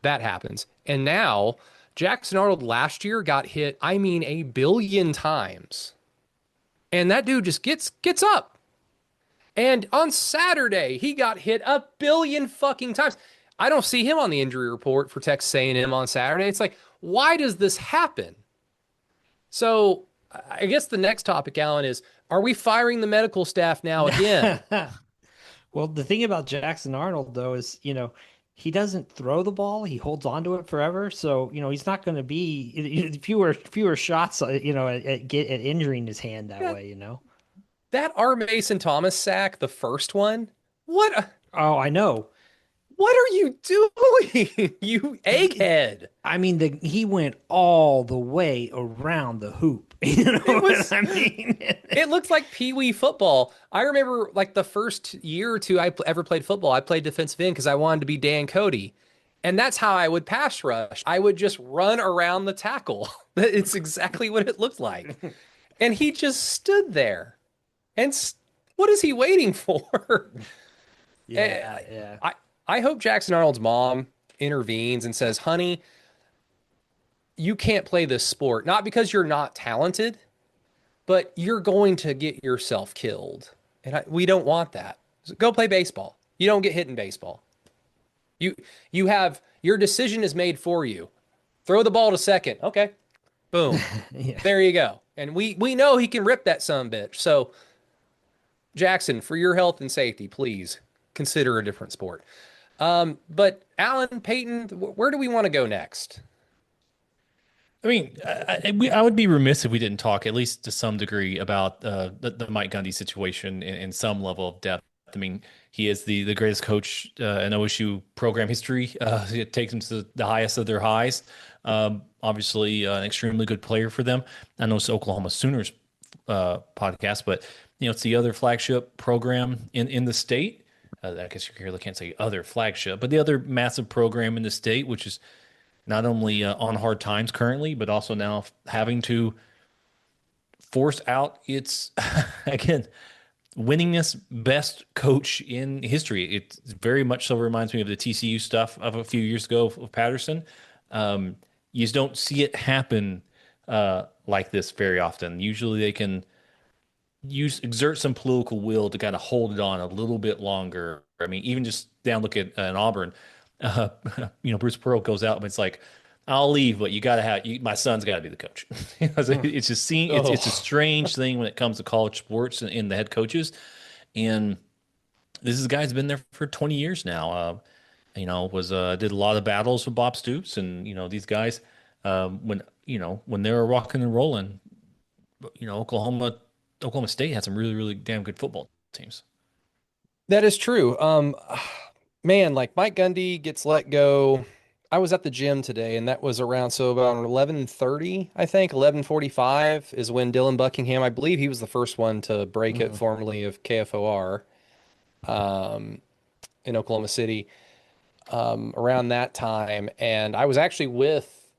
that happens. And now Jackson Arnold last year got hit, I mean, a billion times. And that dude just gets up. And on Saturday, he got hit a billion fucking times. I don't see him on the injury report for Texas A&M on Saturday. It's like, why does this happen? So I guess the next topic, Alan, is, are we firing the medical staff now again? Well, the thing about Jackson Arnold, though, is, he doesn't throw the ball. He holds onto it forever. So, he's not going to be fewer shots, at injuring his hand that way, That R. Mason Thomas sack, the first one, what? Oh, I know. What are you doing, you egghead? I mean, he went all the way around the hoop. What I mean? It looks like Pee-wee football. I remember like the first year or two I ever played football, I played defensive end because I wanted to be Dan Cody. And that's how I would pass rush. I would just run around the tackle. It's exactly what it looked like. And he just stood there. And what is he waiting for? Yeah. I hope Jackson Arnold's mom intervenes and says, honey, you can't play this sport, not because you're not talented, but you're going to get yourself killed. And we don't want that. So go play baseball. You don't get hit in baseball. You have, your decision is made for you. Throw the ball to second. Okay. Boom. Yeah. There you go. And we know he can rip that sumbitch. So Jackson, for your health and safety, please consider a different sport. But Alan, Peyton, where do we want to go next? I mean, I would be remiss if we didn't talk, at least to some degree, about the Mike Gundy situation in some level of depth. I mean, he is the greatest coach in OSU program history. It takes him to the highest of their highs. Obviously, an extremely good player for them. I know it's Oklahoma Sooners podcast, but it's the other flagship program in the state. I guess you really can't say other flagship, but the other massive program in the state, which is not only on hard times currently, but also now having to force out its, again, winningest best coach in history. It very much so reminds me of the TCU stuff of a few years ago of Patterson. You just don't see it happen like this very often. Usually they can exert some political will to kind of hold it on a little bit longer. I mean, even just look at an Auburn, Bruce Pearl goes out and it's like, I'll leave, but you got to have my son's got to be the coach. It's just it's a strange thing when it comes to college sports and the head coaches. And this is a guy who's been there for 20 years now. Did a lot of battles with Bob Stoops and these guys when they were rocking and rolling. Oklahoma State had some really, really damn good football teams. That is true. Man, like Mike Gundy gets let go. I was at the gym today, and that was around about 11:30, I think. 11:45 is when Dylan Buckingham, I believe he was the first one to break it formally of KFOR in Oklahoma City around that time. And I was actually with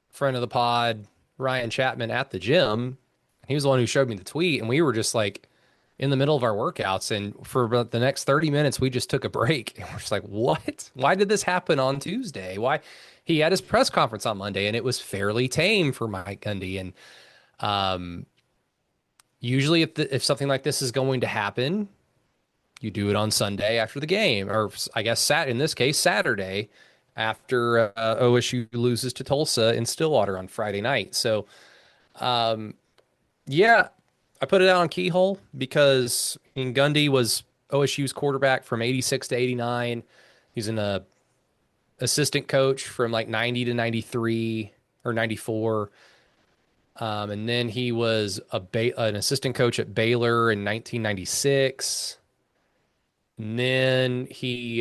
friend of the pod, Ryan Chapman, at the gym. He was the one who showed me the tweet, and we were just like in the middle of our workouts. And for about the next 30 minutes, we just took a break. And we're just like, what? Why did this happen on Tuesday? Why? He had his press conference on Monday, and it was fairly tame for Mike Gundy. And usually if something like this is going to happen, you do it on Sunday after the game, or I guess in this case, Saturday after OSU loses to Tulsa in Stillwater on Friday night. So, yeah, I put it out on Keyhole because Gundy was OSU's quarterback from 86 to 89. He's in a assistant coach from like 90 to 93 or 94. And then he was an assistant coach at Baylor in 1996. And then he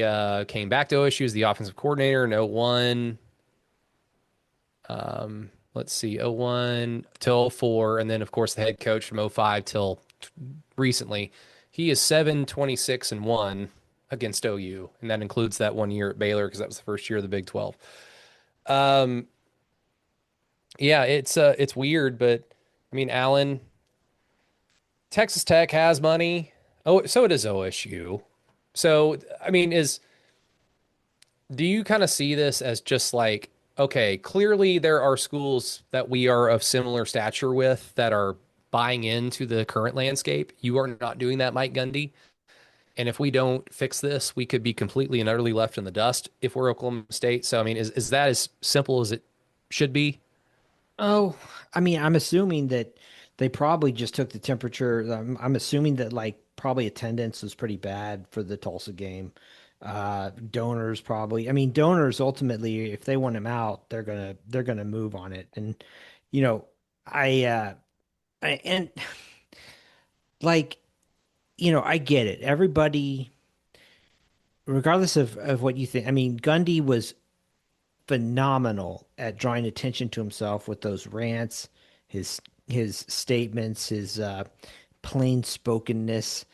came back to OSU as the offensive coordinator in 01. Let's see, 01 till 04. And then, of course, the head coach from 05 till recently. He is 7-26-1 against OU. And that includes that 1 year at Baylor because that was the first year of the Big 12. Yeah, it's weird, but I mean, Allen, Texas Tech has money. Oh, so does OSU. So, I mean, do you kind of see this as just like, okay, clearly there are schools that we are of similar stature with that are buying into the current landscape. You are not doing that, Mike Gundy. And if we don't fix this, we could be completely and utterly left in the dust if we're Oklahoma State. So, I mean, is that as simple as it should be? Oh, I mean, I'm assuming that they probably just took the temperature. I'm assuming that like probably attendance was pretty bad for the Tulsa game. Donors probably. I mean, donors ultimately, if they want him out, they're gonna move on it. And you know, and like I get it. Everybody, regardless of what you think. I mean, Gundy was phenomenal at drawing attention to himself with those rants, his statements, his plain spokenness.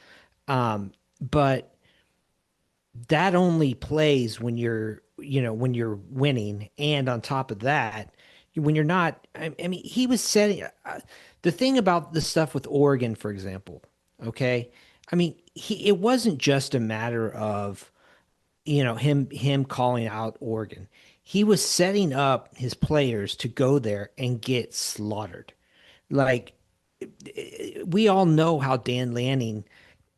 But that only plays when you're winning, and on top of that, when you're not. I mean, he was setting the thing about the stuff with Oregon, for example. Okay, I mean, it wasn't just a matter of him calling out Oregon. He was setting up his players to go there and get slaughtered. Like we all know how Dan Lanning,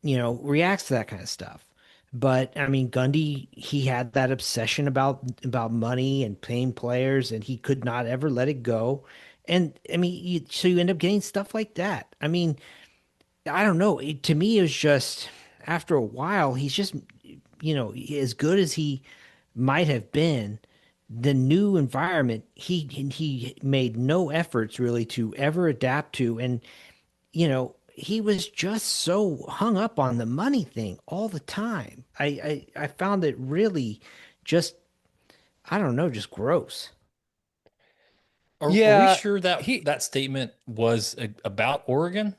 reacts to that kind of stuff. But I mean, Gundy, he had that obsession about money and paying players, and he could not ever let it go. And I mean, so you end up getting stuff like that. I mean, I don't know. To me, it was just after a while, he's just, as good as he might have been, the new environment, he made no efforts really to ever adapt to. And, he was just so hung up on the money thing all the time. I found it really just, I don't know, just gross. Are we sure that that statement was about Oregon?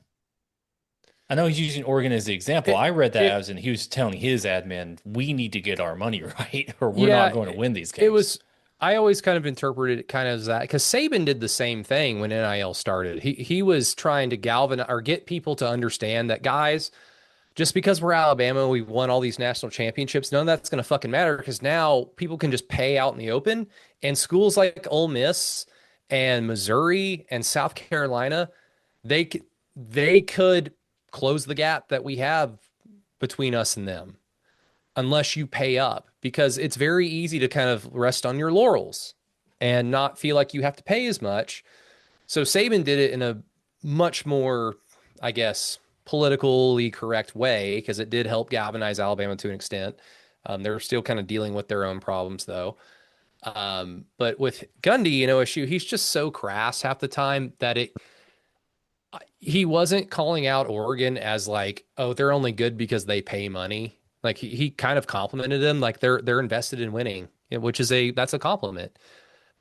I know he's using Oregon as the example. I read that as in he was telling his admin, we need to get our money right, or we're not going to win these games. I always kind of interpreted it kind of as that because Saban did the same thing when NIL started. He was trying to galvanize or get people to understand that, guys, just because we're Alabama, we've won all these national championships, none of that's going to fucking matter because now people can just pay out in the open. And schools like Ole Miss and Missouri and South Carolina, they could close the gap that we have between us and them unless you pay up, because it's very easy to kind of rest on your laurels and not feel like you have to pay as much. So Saban did it in a much more, I guess, politically correct way because it did help galvanize Alabama to an extent. They're still kind of dealing with their own problems though. But with Gundy and OSU, he's just so crass half the time that he wasn't calling out Oregon as like, oh, they're only good because they pay money. Like he kind of complimented them, like they're invested in winning, which is that's a compliment.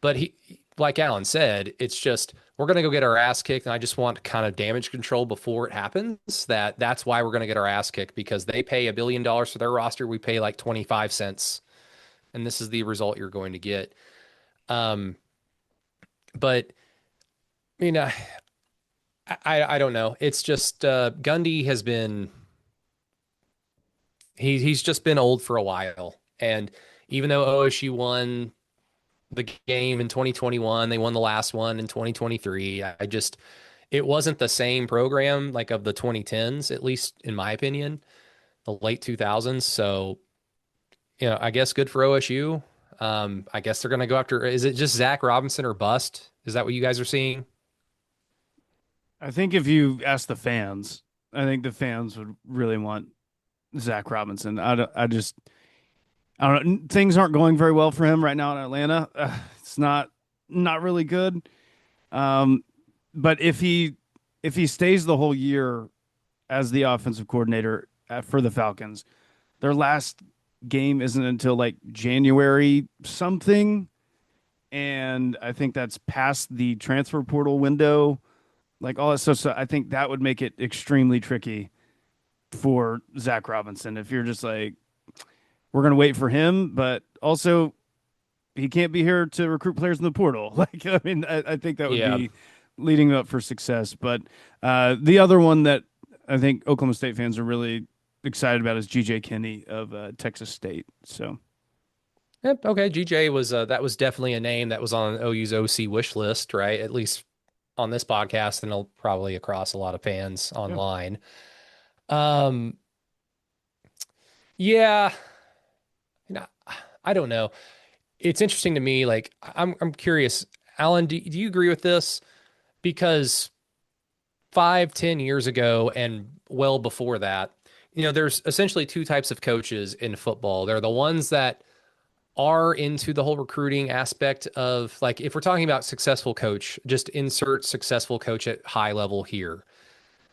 But he, like Alan said, it's just we're gonna go get our ass kicked, and I just want kind of damage control before it happens. That's why we're gonna get our ass kicked because they pay $1 billion for their roster, we pay like 25 cents, and this is the result you're going to get. But I mean, I don't know. It's just Gundy has been. He's just been old for a while. And even though OSU won the game in 2021, they won the last one in 2023. It wasn't the same program like of the 2010s, at least in my opinion, the late 2000s. So, I guess good for OSU. I guess they're going to go after, is it just Zach Robinson or bust? Is that what you guys are seeing? I think if you ask the fans, I think the fans would really want Zach Robinson. I I don't know. Things aren't going very well for him right now in Atlanta. It's not really good. But if he stays the whole year as the offensive coordinator for the Falcons, their last game isn't until like January something, and I think that's past the transfer portal window, like all that stuff. So I think that would make it extremely tricky for Zach Robinson if you're just like, we're going to wait for him, but also he can't be here to recruit players in the portal. Like, I mean, I think that would be leading up for success. But the other one that I think Oklahoma State fans are really excited about is GJ Kinney of Texas State. So, yep, okay, GJ was that was definitely a name that was on OU's OC wish list, right? At least on this podcast, and probably across a lot of fans online. Yeah, I don't know. It's interesting to me. Like, I'm curious, Alan, do you agree with this? Because 5-10 years ago and well before that, there's essentially two types of coaches in football. There are the ones that are into the whole recruiting aspect of, like, if we're talking about successful coach, just insert successful coach at high level here.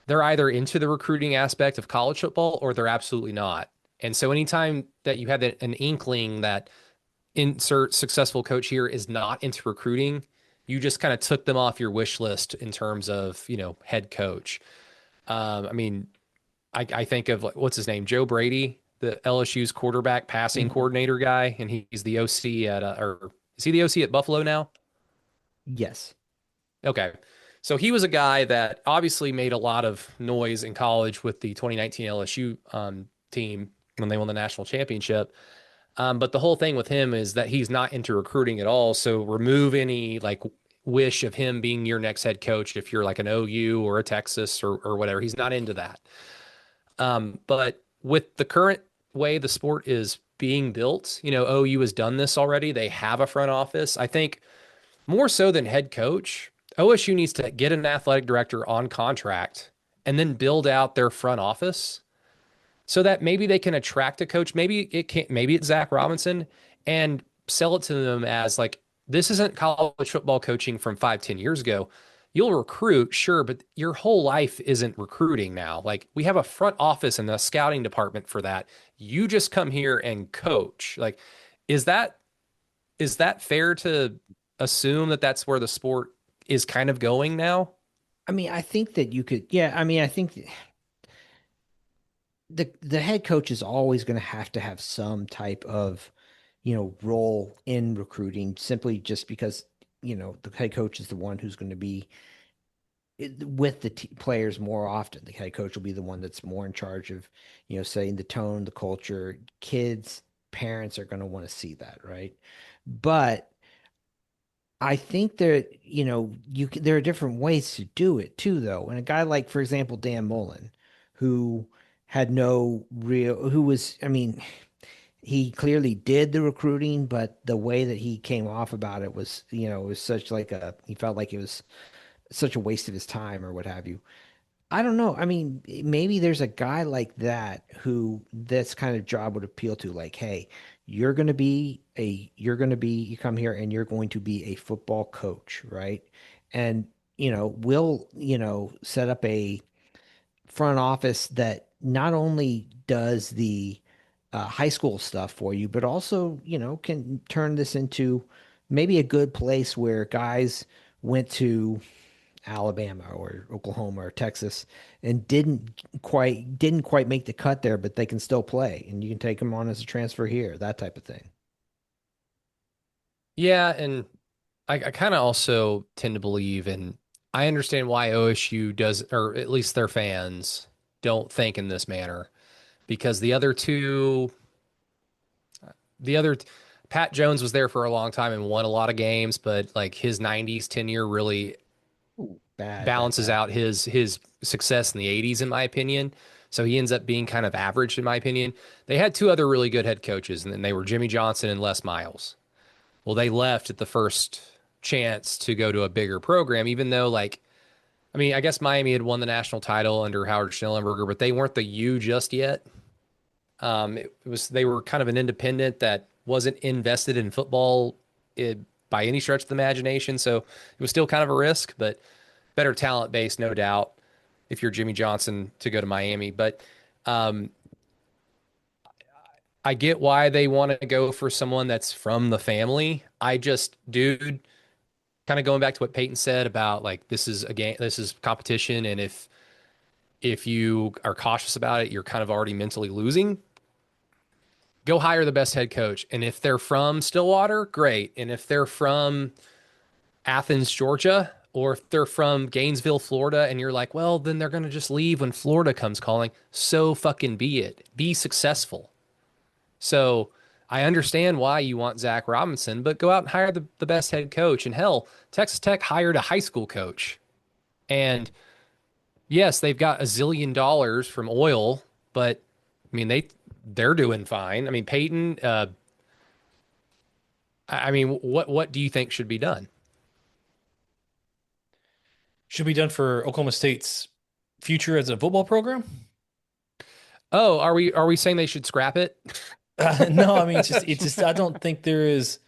They're either into the recruiting aspect of college football or they're absolutely not. And so anytime that you have an inkling that insert successful coach here is not into recruiting, you just kind of took them off your wish list in terms of, head coach. I mean, I think of, like, what's his name? Joe Brady, the LSU's quarterback passing coordinator guy. And he's the OC at, or is he the OC at Buffalo now? Yes. Okay. So he was a guy that obviously made a lot of noise in college with the 2019 LSU team when they won the national championship. But the whole thing with him is that he's not into recruiting at all. So remove any like wish of him being your next head coach if you're like an OU or a Texas or whatever. He's not into that. But with the current way the sport is being built, OU has done this already. They have a front office. I think more so than head coach, OSU needs to get an athletic director on contract and then build out their front office so that maybe they can attract a coach. Maybe it's Zach Robinson, and sell it to them as like, this isn't college football coaching from 5-10 years ago. You'll recruit, sure, but your whole life isn't recruiting now. Like, we have a front office and a scouting department for that. You just come here and coach. Like, is that fair to assume that that's where the sport is kind of going now? I mean, I think that you could, I think the head coach is always going to have some type of, role in recruiting, simply just because, the head coach is the one who's going to be with the players more often. The head coach will be the one that's more in charge of, setting the tone, the culture. Kids, parents are going to want to see that, right? But I think that, there are different ways to do it too, though. And a guy like, for example, Dan Mullen, who had he clearly did the recruiting, but the way that he came off about it was, it was such like he felt like it was such a waste of his time or what have you. I don't know. I mean, maybe there's a guy like that who this kind of job would appeal to. Like, hey, you come here and you're going to be a football coach, right? And, we'll, set up a front office that not only does the high school stuff for you, but also, can turn this into maybe a good place where guys went to Alabama or Oklahoma or Texas and didn't quite make the cut there, but they can still play, and you can take them on as a transfer here, that type of thing. Yeah, and I kind of also tend to believe, and I understand why OSU does, or at least their fans don't think in this manner, because Pat Jones was there for a long time and won a lot of games, but like his 90s tenure really balances out his success in the 80s, in my opinion. So he ends up being kind of average, in my opinion. They had two other really good head coaches, and then they were Jimmy Johnson and Les Miles. Well, they left at the first chance to go to a bigger program, even though, like, I mean, I guess Miami had won the national title under Howard Schnellenberger, but they weren't the U just yet. They were kind of an independent that wasn't invested in football by any stretch of the imagination. So it was still kind of a risk, but better talent base, no doubt, if you're Jimmy Johnson to go to Miami. But I get why they want to go for someone that's from the family. Dude, kind of going back to what Peyton said about like, this is a game, this is competition. And if you are cautious about it, you're kind of already mentally losing. Go hire the best head coach. And if they're from Stillwater, great. And if they're from Athens, Georgia, or if they're from Gainesville, Florida, and you're like, well, then they're going to just leave when Florida comes calling. So fucking be it. Be successful. So I understand why you want Zach Robinson, but go out and hire the best head coach. And hell, Texas Tech hired a high school coach. And yes, they've got $1 zillion from oil, but I mean, they're doing fine. I mean, Peyton, what do you think should be done? Should be done for Oklahoma State's future as a football program? Oh, are we saying they should scrap it? No, I mean, it's just, I don't think there is,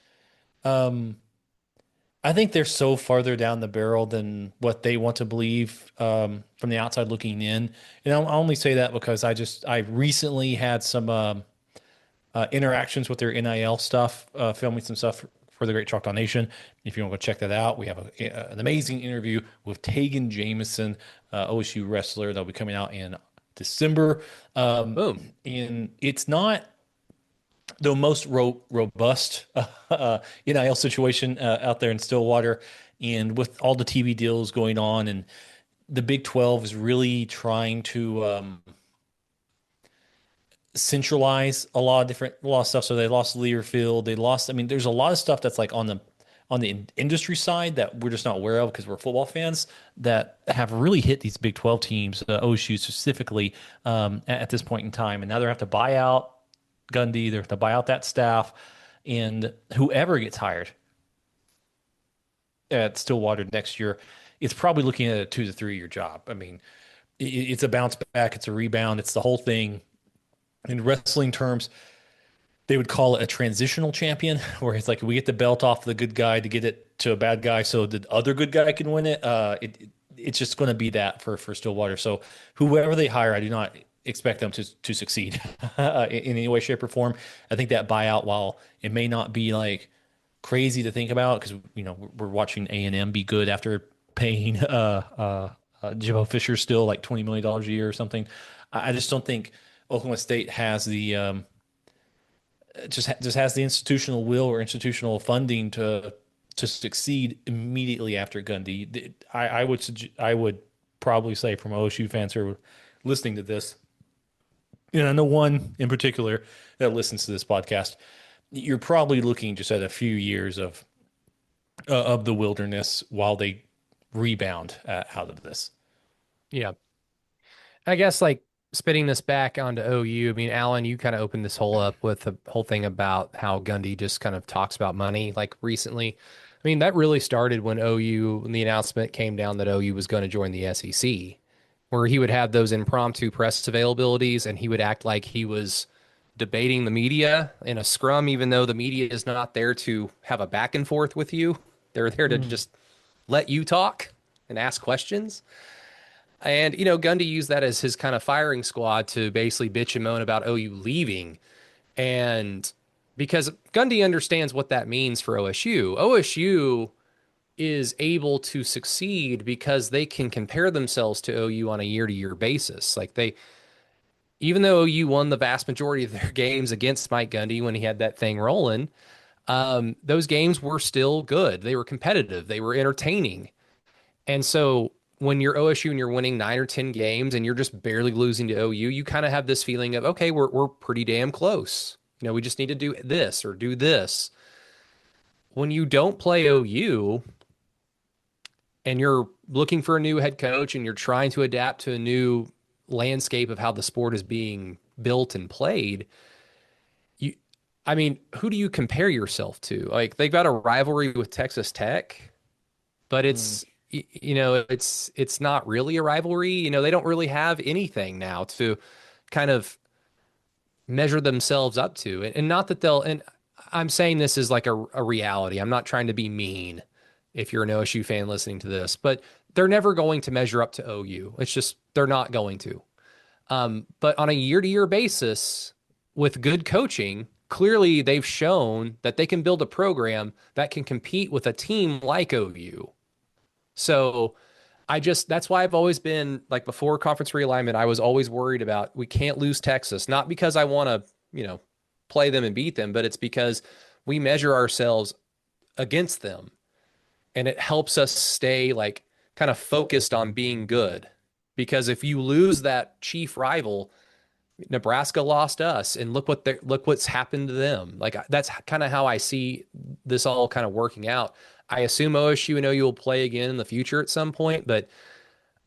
I think they're so farther down the barrel than what they want to believe, from the outside looking in. And I'll only say that because I recently had some, interactions with their NIL stuff, filming some stuff for the Great Choctaw Nation. If you want to go check that out, we have an amazing interview with Tegan Jameson, OSU wrestler, that'll be coming out in December. Boom. And it's not the most robust NIL situation out there in Stillwater, and with all the TV deals going on, and the Big 12 is really trying to centralize a lot of stuff. So they lost Learfield, there's a lot of stuff that's like on the industry side that we're just not aware of because we're football fans, that have really hit these Big 12 teams, OSU specifically, at this point in time. And now they have to buy out Gundy, they have to buy out that staff, and whoever gets hired at Stillwater next year, it's probably looking at a 2 to 3 year job. I mean, it's a bounce back, it's a rebound, it's the whole thing. In wrestling terms, they would call it a transitional champion, where it's like we get the belt off the good guy to get it to a bad guy so the other good guy can win it. It's just going to be that for Stillwater. So whoever they hire, I do not expect them to succeed in any way, shape, or form. I think that buyout, while it may not be like crazy to think about, because we're watching A&M be good after paying Jimbo Fisher still like $20 million a year or something. I just don't think Oklahoma State has the just has the institutional will or institutional funding to succeed immediately after Gundy. I would probably say, from OSU fans who are listening to this, and I know one in particular that listens to this podcast, you're probably looking just at a few years of the wilderness while they rebound out of this. Yeah. I guess, like, spitting this back onto OU, I mean, Alan, you kind of opened this whole up with the whole thing about how Gundy just kind of talks about money, like, recently. I mean, that really started when the announcement came down that OU was going to join the SEC, where he would have those impromptu press availabilities and he would act like he was debating the media in a scrum, even though the media is not there to have a back and forth with you. They're there to just let you talk and ask questions. And, Gundy used that as his kind of firing squad to basically bitch and moan about OU leaving. And because Gundy understands what that means for OSU. OSU is able to succeed because they can compare themselves to OU on a year-to-year basis. Like, even though OU won the vast majority of their games against Mike Gundy when he had that thing rolling, those games were still good. They were competitive. They were entertaining. And so when you're OSU and you're winning 9 or 10 games and you're just barely losing to OU, you kind of have this feeling of, okay, we're pretty damn close. We just need to do this or do this. When you don't play OU and you're looking for a new head coach and you're trying to adapt to a new landscape of how the sport is being built and played, who do you compare yourself to? Like, they've got a rivalry with Texas Tech, but it's not really a rivalry. They don't really have anything now to kind of measure themselves up to. And not that they'll, and I'm saying this is like a reality. I'm not trying to be mean if you're an OSU fan listening to this, but they're never going to measure up to OU. It's just, they're not going to. But on a year-to-year basis, with good coaching, clearly they've shown that they can build a program that can compete with a team like OU. So that's why I've always been like, before conference realignment, I was always worried about, we can't lose Texas, not because I want to, play them and beat them, but it's because we measure ourselves against them, and it helps us stay like kind of focused on being good. Because if you lose that chief rival, Nebraska lost us, and look what's happened to them. Like, that's kind of how I see this all kind of working out. I assume OSU and OU will play again in the future at some point, but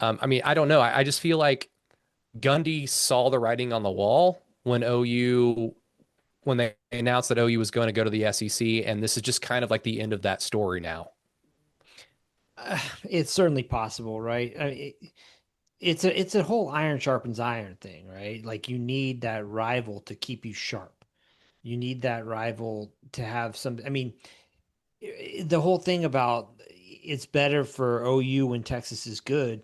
I don't know. I just feel like Gundy saw the writing on the wall when they announced that OU was going to go to the SEC, and this is just kind of like the end of that story now. It's certainly possible, right? It's a whole iron sharpens iron thing, right? Like, you need that rival to keep you sharp. You need that rival to have some. I mean, the whole thing about it's better for OU when Texas is good.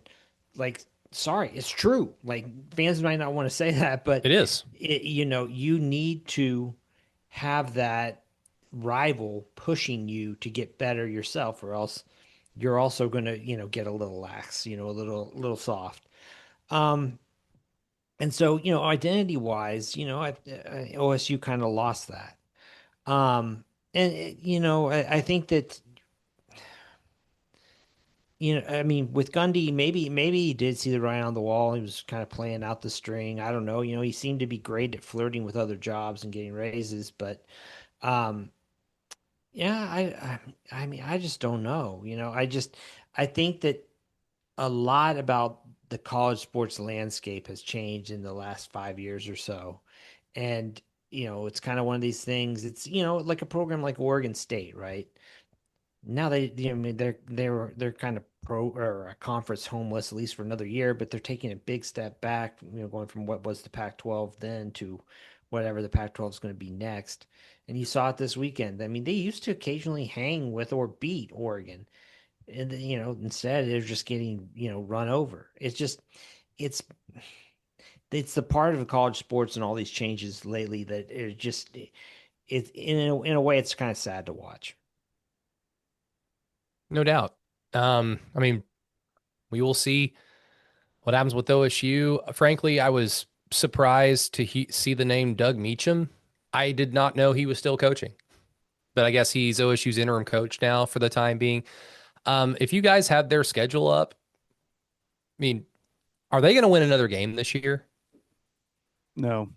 Like, sorry, it's true. Like, fans might not want to say that, but it is. You need to have that rival pushing you to get better yourself, or else you're also going to, get a little lax, a little soft. And so, identity wise, OSU kind of lost that. I think that, I mean, with Gundy, maybe he did see the writing on the wall. He was kind of playing out the string. I don't know. He seemed to be great at flirting with other jobs and getting raises, but, yeah, I mean, I just don't know. I think that a lot about the college sports landscape has changed in the last 5 years or so. And, it's kind of one of these things. It's, like a program like Oregon State, right? Now they're kind of pro or a conference homeless, at least for another year, but they're taking a big step back, going from what was the Pac-12 then to whatever the Pac-12 is going to be next. And you saw it this weekend. I mean, they used to occasionally hang with or beat Oregon. And, instead they're just getting, run over. It's the part of college sports and all these changes lately that it's in a way, it's kind of sad to watch. No doubt. I mean, we will see what happens with OSU. Frankly, I was surprised to see the name Doug Meacham. I did not know he was still coaching, but I guess he's OSU's interim coach now for the time being. If you guys have their schedule up, I mean, are they going to win another game this year? No.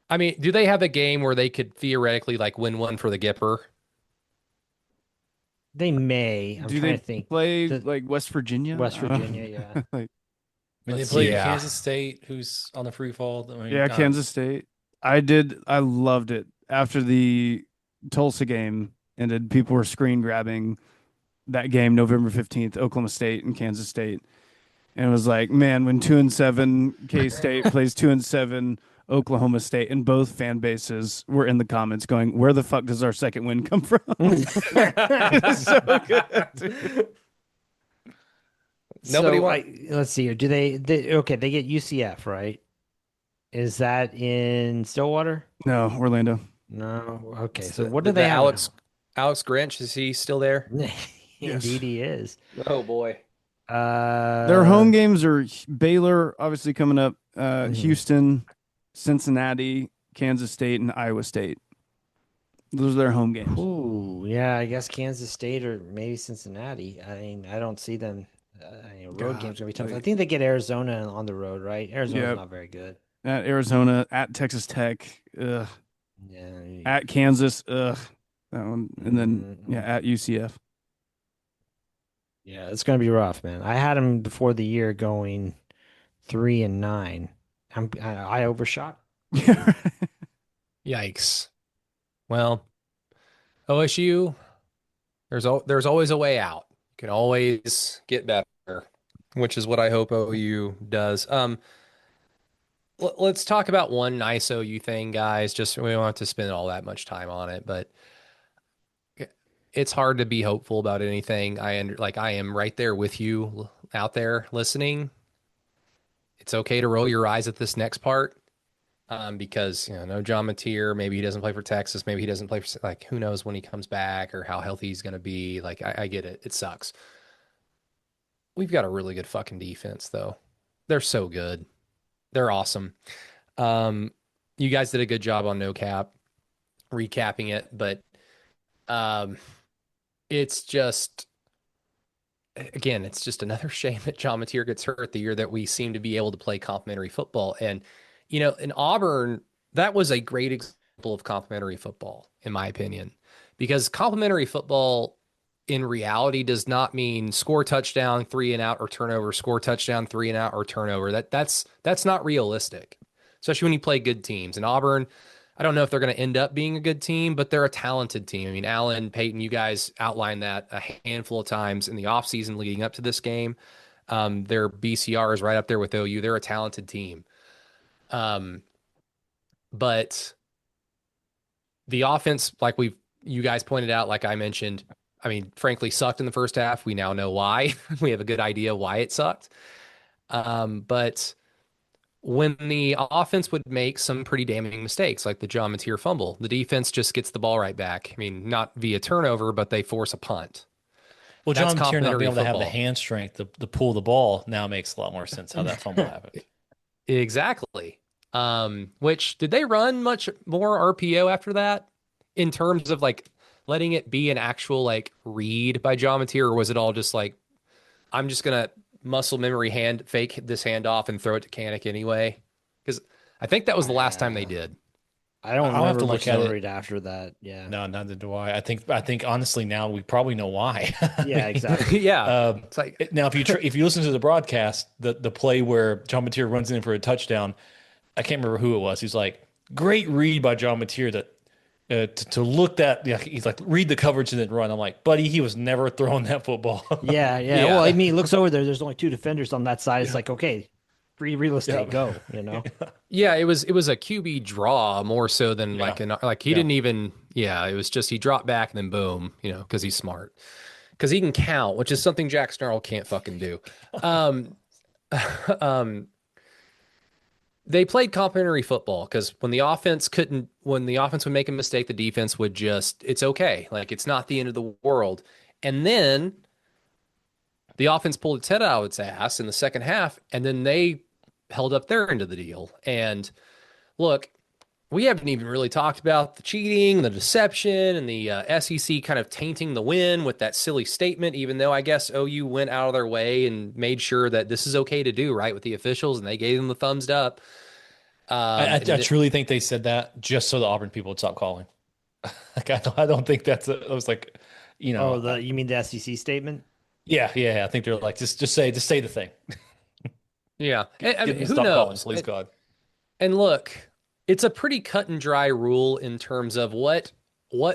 I mean, do they have a game where they could theoretically like win one for the Gipper? They may. I'm do trying they to think. play like West Virginia? West Virginia, yeah. Like, I mean, they play Kansas State, who's on the free fall. I mean, Kansas State. I loved it. After the Tulsa game ended, people were screen grabbing that game, November 15th, Oklahoma State and Kansas State. And it was like, man, when 2-7 K-State plays 2-7 Oklahoma State, and both fan bases were in the comments going, where the fuck does our second win come from? It's so good. Let's see here. Do they okay, they get UCF, right? Is that in Stillwater? No, Orlando. No. Okay. So what do they have? Alex Grinch, is he still there? Indeed he is. Oh boy. Their home games are Baylor, obviously coming up, Houston, Cincinnati, Kansas State, and Iowa State. Those are their home games. Ooh, yeah, I guess Kansas State or maybe Cincinnati. I mean, I don't see them. Road games gonna be tough. I think they get Arizona on the road, right? Arizona's not very good. At Arizona, at Texas Tech, ugh. Yeah. At Kansas, ugh. That one, and then at UCF. Yeah, it's gonna be rough, man. I had them before the year going 3-9. I overshot. Yikes. Well, OSU, there's always a way out. You can always get better, which is what I hope OU does. Let's talk about one nice OU thing, guys. Just we don't have to spend all that much time on it, but it's hard to be hopeful about anything. I am right there with you out there listening. It's okay to roll your eyes at this next part, because no John Mateer. Maybe he doesn't play for Texas. Maybe he doesn't play for, like, who knows when he comes back or how healthy he's going to be. Like, I get it. It sucks. We've got a really good fucking defense, though. They're so good. They're awesome. You guys did a good job on No Cap recapping it, but it's just, again, it's just another shame that John Mateer gets hurt the year that we seem to be able to play complimentary football. And, in Auburn, that was a great example of complimentary football, in my opinion, because complimentary football in reality does not mean score touchdown, 3 and out, or turnover, score touchdown, 3 and out, or turnover. That's not realistic, especially when you play good teams. And Auburn, I don't know if they're going to end up being a good team, but they're a talented team. I mean, Allen, Peyton, you guys outlined that a handful of times in the offseason leading up to this game. Their BCR is right up there with OU. They're a talented team. But the offense, like you guys pointed out, like I mentioned, I mean, frankly, sucked in the first half. We now know why. We have a good idea why it sucked. But when the offense would make some pretty damning mistakes, like the John Mateer fumble, the defense just gets the ball right back. I mean, not via turnover, but they force a punt. Well, John Mateer not being able to have the hand strength to pull the ball now makes a lot more sense how that fumble happened. Exactly. Which, did they run much more RPO after that in terms of like letting it be an actual like read by John Mateer, or was it all just like, I'm just going to muscle memory fake this handoff and throw it to Kanik anyway? Because I think that was the last time they did. I don't remember have to look at it after that. Yeah. No, neither do I. I think honestly now we probably know why. Yeah, exactly. Yeah. It's like, now if you listen to the broadcast, the play where John Mateer runs in for a touchdown, I can't remember who it was. He's like, great read by John Mateer to look that, he's like, read the coverage and then run. I'm like, buddy, he was never throwing that football. Yeah. Well, I mean, he looks over there. There's only 2 defenders on that side. It's like, okay, free real estate, go. Yeah, it was a QB draw more so than he didn't even. Yeah, it was just he dropped back and then boom, because he's smart, because he can count, which is something Jack Snarl can't fucking do. They played complimentary football because when the offense would make a mistake, the defense would it's okay. Like, it's not the end of the world. And then the offense pulled its head out of its ass in the second half, and then they held up their end of the deal. And look, we haven't even really talked about the cheating, the deception, and the SEC kind of tainting the win with that silly statement, even though I guess OU went out of their way and made sure that this is okay to do, right, with the officials, and they gave them the thumbs up. I truly think they said that just so the Auburn people would stop calling. Like, I don't think I was like, Oh, you mean the SEC statement? Yeah. I think they're like, just say the thing. Yeah. I mean, who stop knows? Calling, please God. And look, it's a pretty cut and dry rule in terms of what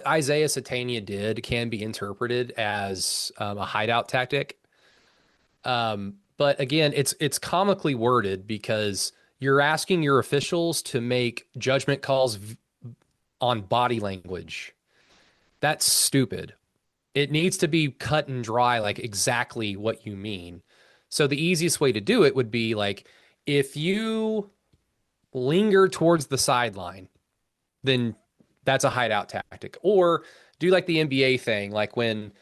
Isaiah Satania did can be interpreted as a hideout tactic. But again, it's comically worded because you're asking your officials to make judgment calls on body language. That's stupid. It needs to be cut and dry, like exactly what you mean. So the easiest way to do it would be like, if you linger towards the sideline, then that's a hideout tactic. Or do like the NBA thing, like when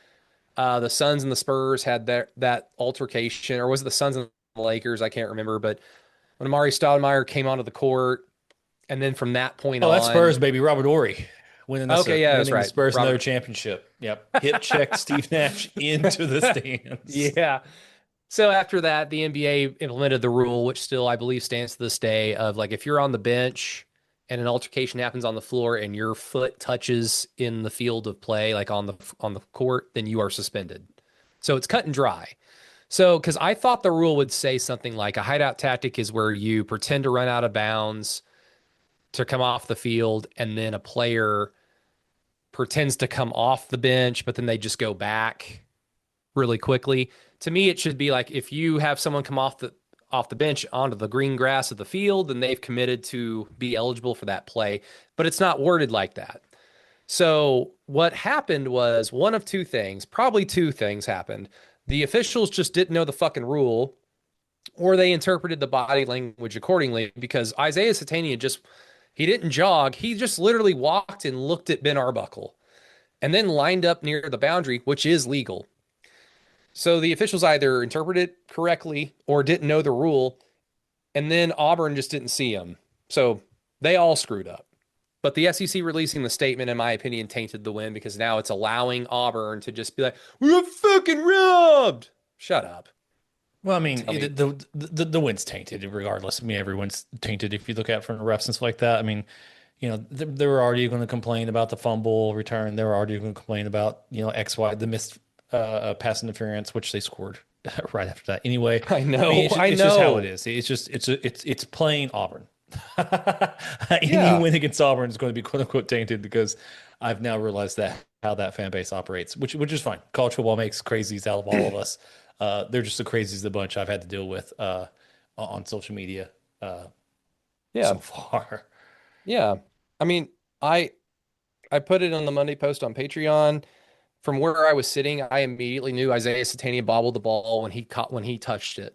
the Suns and the Spurs had that altercation, or was it the Suns and the Lakers? I can't remember, but when Amari Stoudemire came onto the court, and then from that point on... Oh, that's Spurs, baby. Robert Ory. Winning that's right. The Spurs another championship. Yep. Hip check Steve Nash into the stands. Yeah. So after that, the NBA implemented the rule, which still, I believe, stands to this day, of like, if you're on the bench and an altercation happens on the floor and your foot touches in the field of play, like on the court, then you are suspended. So it's cut and dry. So, because I thought the rule would say something like a hideout tactic is where you pretend to run out of bounds to come off the field, and then a player pretends to come off the bench, but then they just go back really quickly. To me, it should be like, if you have someone come off off the bench onto the green grass of the field, then they've committed to be eligible for that play. But it's not worded like that. So what happened was one of two things, probably two things happened. The officials just didn't know the fucking rule, or they interpreted the body language accordingly, because Isaiah Satania he didn't jog. He just literally walked and looked at Ben Arbuckle and then lined up near the boundary, which is legal. So the officials either interpreted it correctly or didn't know the rule, and then Auburn just didn't see him. So they all screwed up. But the SEC releasing the statement, in my opinion, tainted the win, because now it's allowing Auburn to just be like, we got fucking robbed. Shut up. Well, I mean, the win's tainted regardless. I mean, everyone's tainted if you look at it from the refs and stuff like that. I mean, they were already going to complain about the fumble return. They were already going to complain about, XY, the missed pass interference, which they scored right after that. Anyway, I know. It's just how it is. It's playing Auburn. Any win against Auburn is going to be quote unquote tainted, because I've now realized how that fan base operates, which is fine. College football makes crazies out of all of us. They're just the craziest the bunch I've had to deal with on social media so far. Yeah. I mean, I put it on the Monday post on Patreon. From where I was sitting, I immediately knew Isaiah Satania bobbled the ball when he touched it.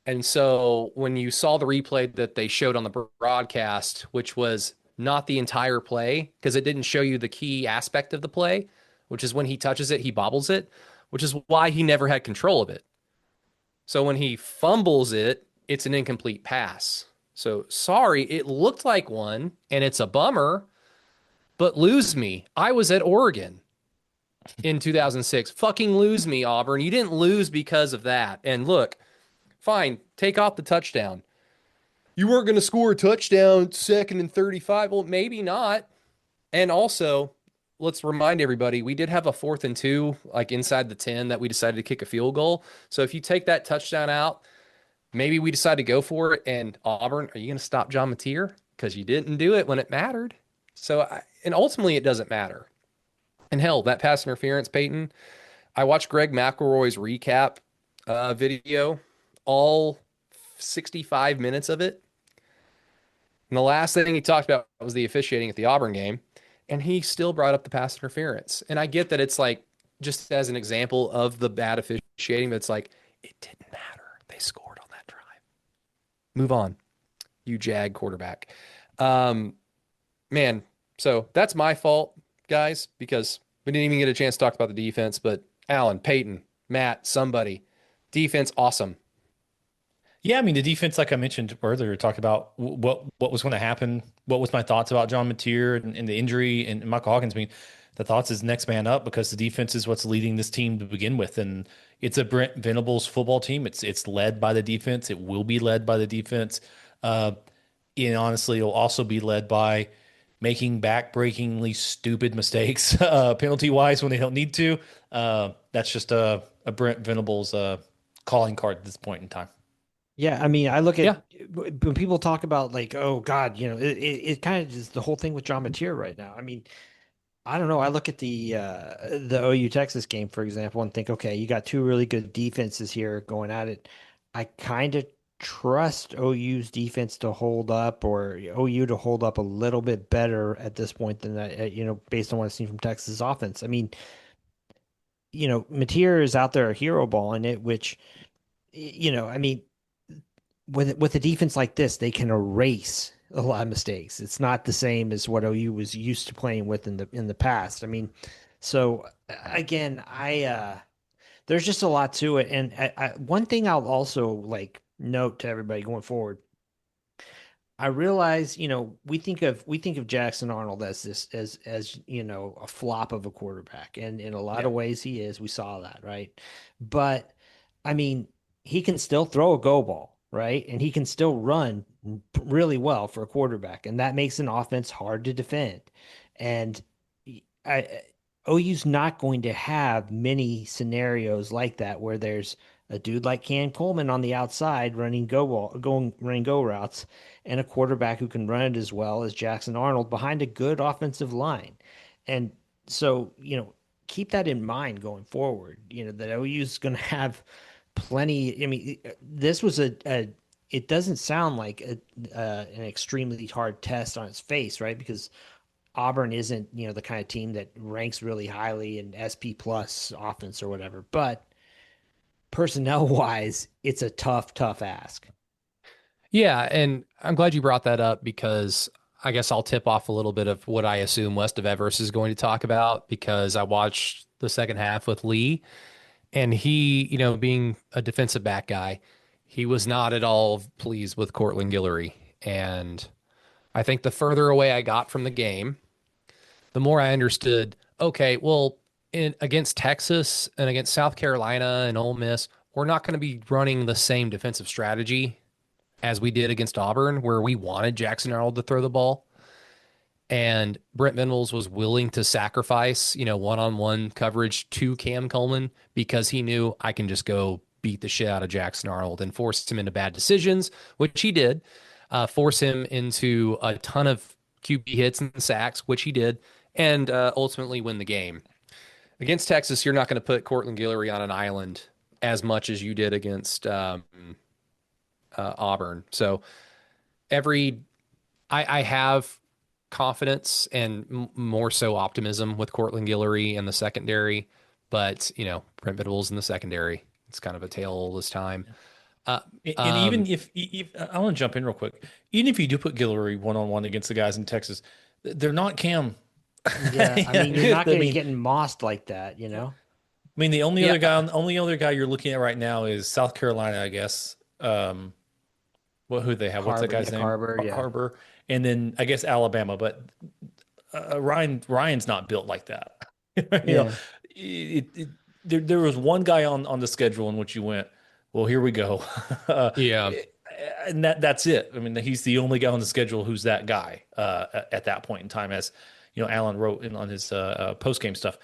And so when you saw the replay that they showed on the broadcast, which was not the entire play, because it didn't show you the key aspect of the play, which is when he touches it, he bobbles it, which is why he never had control of it. So when he fumbles it, it's an incomplete pass. So sorry, it looked like one, and it's a bummer, but lose me. I was at Oregon in 2006. Fucking lose me, Auburn. You didn't lose because of that. And look, fine, take off the touchdown. You weren't going to score a touchdown 2nd and 35. Well, maybe not. And also, let's remind everybody, we did have a 4th and 2, like inside the 10, that we decided to kick a field goal. So if you take that touchdown out, maybe we decide to go for it. And Auburn, are you going to stop John Mateer? Because you didn't do it when it mattered. And ultimately, it doesn't matter. And hell, that pass interference, Peyton, I watched Greg McElroy's recap video, all 65 minutes of it. And the last thing he talked about was the officiating at the Auburn game. And he still brought up the pass interference. And I get that it's like, just as an example of the bad officiating, but it's like, it didn't matter. They scored on that drive. Move on, you Jag quarterback. Man, so that's my fault, guys, because we didn't even get a chance to talk about the defense. But Alan, Peyton, Matt, somebody, defense, awesome. Yeah, I mean, the defense, like I mentioned earlier, talked about what was going to happen. What was my thoughts about John Mateer and the injury and Michael Hawkins? I mean, the thoughts is next man up, because the defense is what's leading this team to begin with. And it's a Brent Venables football team. It's led by the defense. It will be led by the defense. And honestly, it'll also be led by making back-breakingly stupid mistakes penalty-wise when they don't need to. That's just a Brent Venables calling card at this point in time. Yeah, I mean, I look at when people talk about like, oh God, it kind of is the whole thing with John Mateer right now. I mean, I don't know. I look at the OU Texas game, for example, and think, okay, you got two really good defenses here going at it. I kind of trust OU's defense to hold up, or OU to hold up a little bit better at this point than that, based on what I've seen from Texas offense. I mean, Mateer is out there a hero ball in it, which, I mean, with a defense like this, they can erase a lot of mistakes. It's not the same as what OU was used to playing with in the past. I mean, so again, there's just a lot to it. And one thing I'll also like note to everybody going forward, I realize, we think of Jackson Arnold as a flop of a quarterback, and in a lot of ways he is. We saw that, right? But I mean, he can still throw a go ball. Right. And he can still run really well for a quarterback. And that makes an offense hard to defend. And OU's not going to have many scenarios like that where there's a dude like Cam Coleman on the outside running go routes, and a quarterback who can run it as well as Jackson Arnold behind a good offensive line. And so, keep that in mind going forward, that OU's going to have plenty. I mean, this was it doesn't sound like an extremely hard test on its face, right? Because Auburn isn't, the kind of team that ranks really highly in SP plus offense or whatever. But personnel wise, it's a tough ask. Yeah, and I'm glad you brought that up because I guess I'll tip off a little bit of what I assume West of Everest is going to talk about because I watched the second half with Lee, and he, being a defensive back guy, he was not at all pleased with Cortland Guillory. And I think the further away I got from the game, the more I understood, okay, well, against Texas and against South Carolina and Ole Miss, we're not going to be running the same defensive strategy as we did against Auburn, where we wanted Jackson Arnold to throw the ball. And Brent Venables was willing to sacrifice, one-on-one coverage to Cam Coleman because he knew I can just go beat the shit out of Jackson Arnold and force him into bad decisions, which he did, force him into a ton of QB hits and sacks, which he did, and ultimately win the game. Against Texas, you're not going to put Cortland Guillory on an island as much as you did against Auburn. So I have confidence and more so optimism with Cortland Guillory in the secondary, but Brent Venables in the secondary, it's kind of a tale all this time. And even if I want to jump in real quick, even if you do put Guillory one-on-one against the guys in Texas, they're not Cam. Yeah, I mean, you're not going to be getting mossed like that, I mean, the only other guy you're looking at right now is South Carolina, I guess. Who they have? What's that guy's name? Harbor. And then I guess Alabama, but Ryan's not built like that. There was one guy on the schedule in which you went, well, here we go. And that's it. I mean, he's the only guy on the schedule who's that guy at that point in time, as Alan wrote on his post game stuff.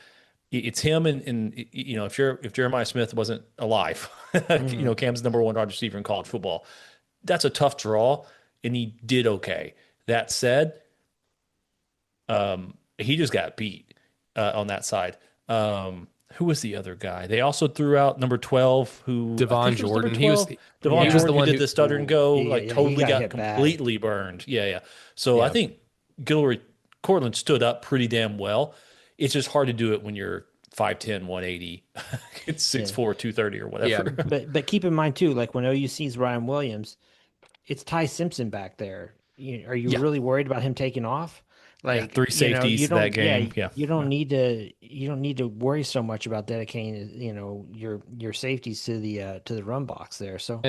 It's him, and if Jeremiah Smith wasn't alive, Cam's number one wide receiver in college football. That's a tough draw, and he did okay. That said, he just got beat on that side. Who was the other guy? They also threw out number 12, who Devon Jordan. He was the one who did the stutter and go, totally got completely burned. Yeah. So I think Cortland stood up pretty damn well. It's just hard to do it when you're 5'10", 180, it's 6'4", 230 or whatever. Yeah. But keep in mind too, like when OU sees Ryan Williams, it's Ty Simpson back there. Are you really worried about him taking off? Like 3 safeties that game. Yeah, you don't need to worry so much about dedicating your safeties to the run box there. So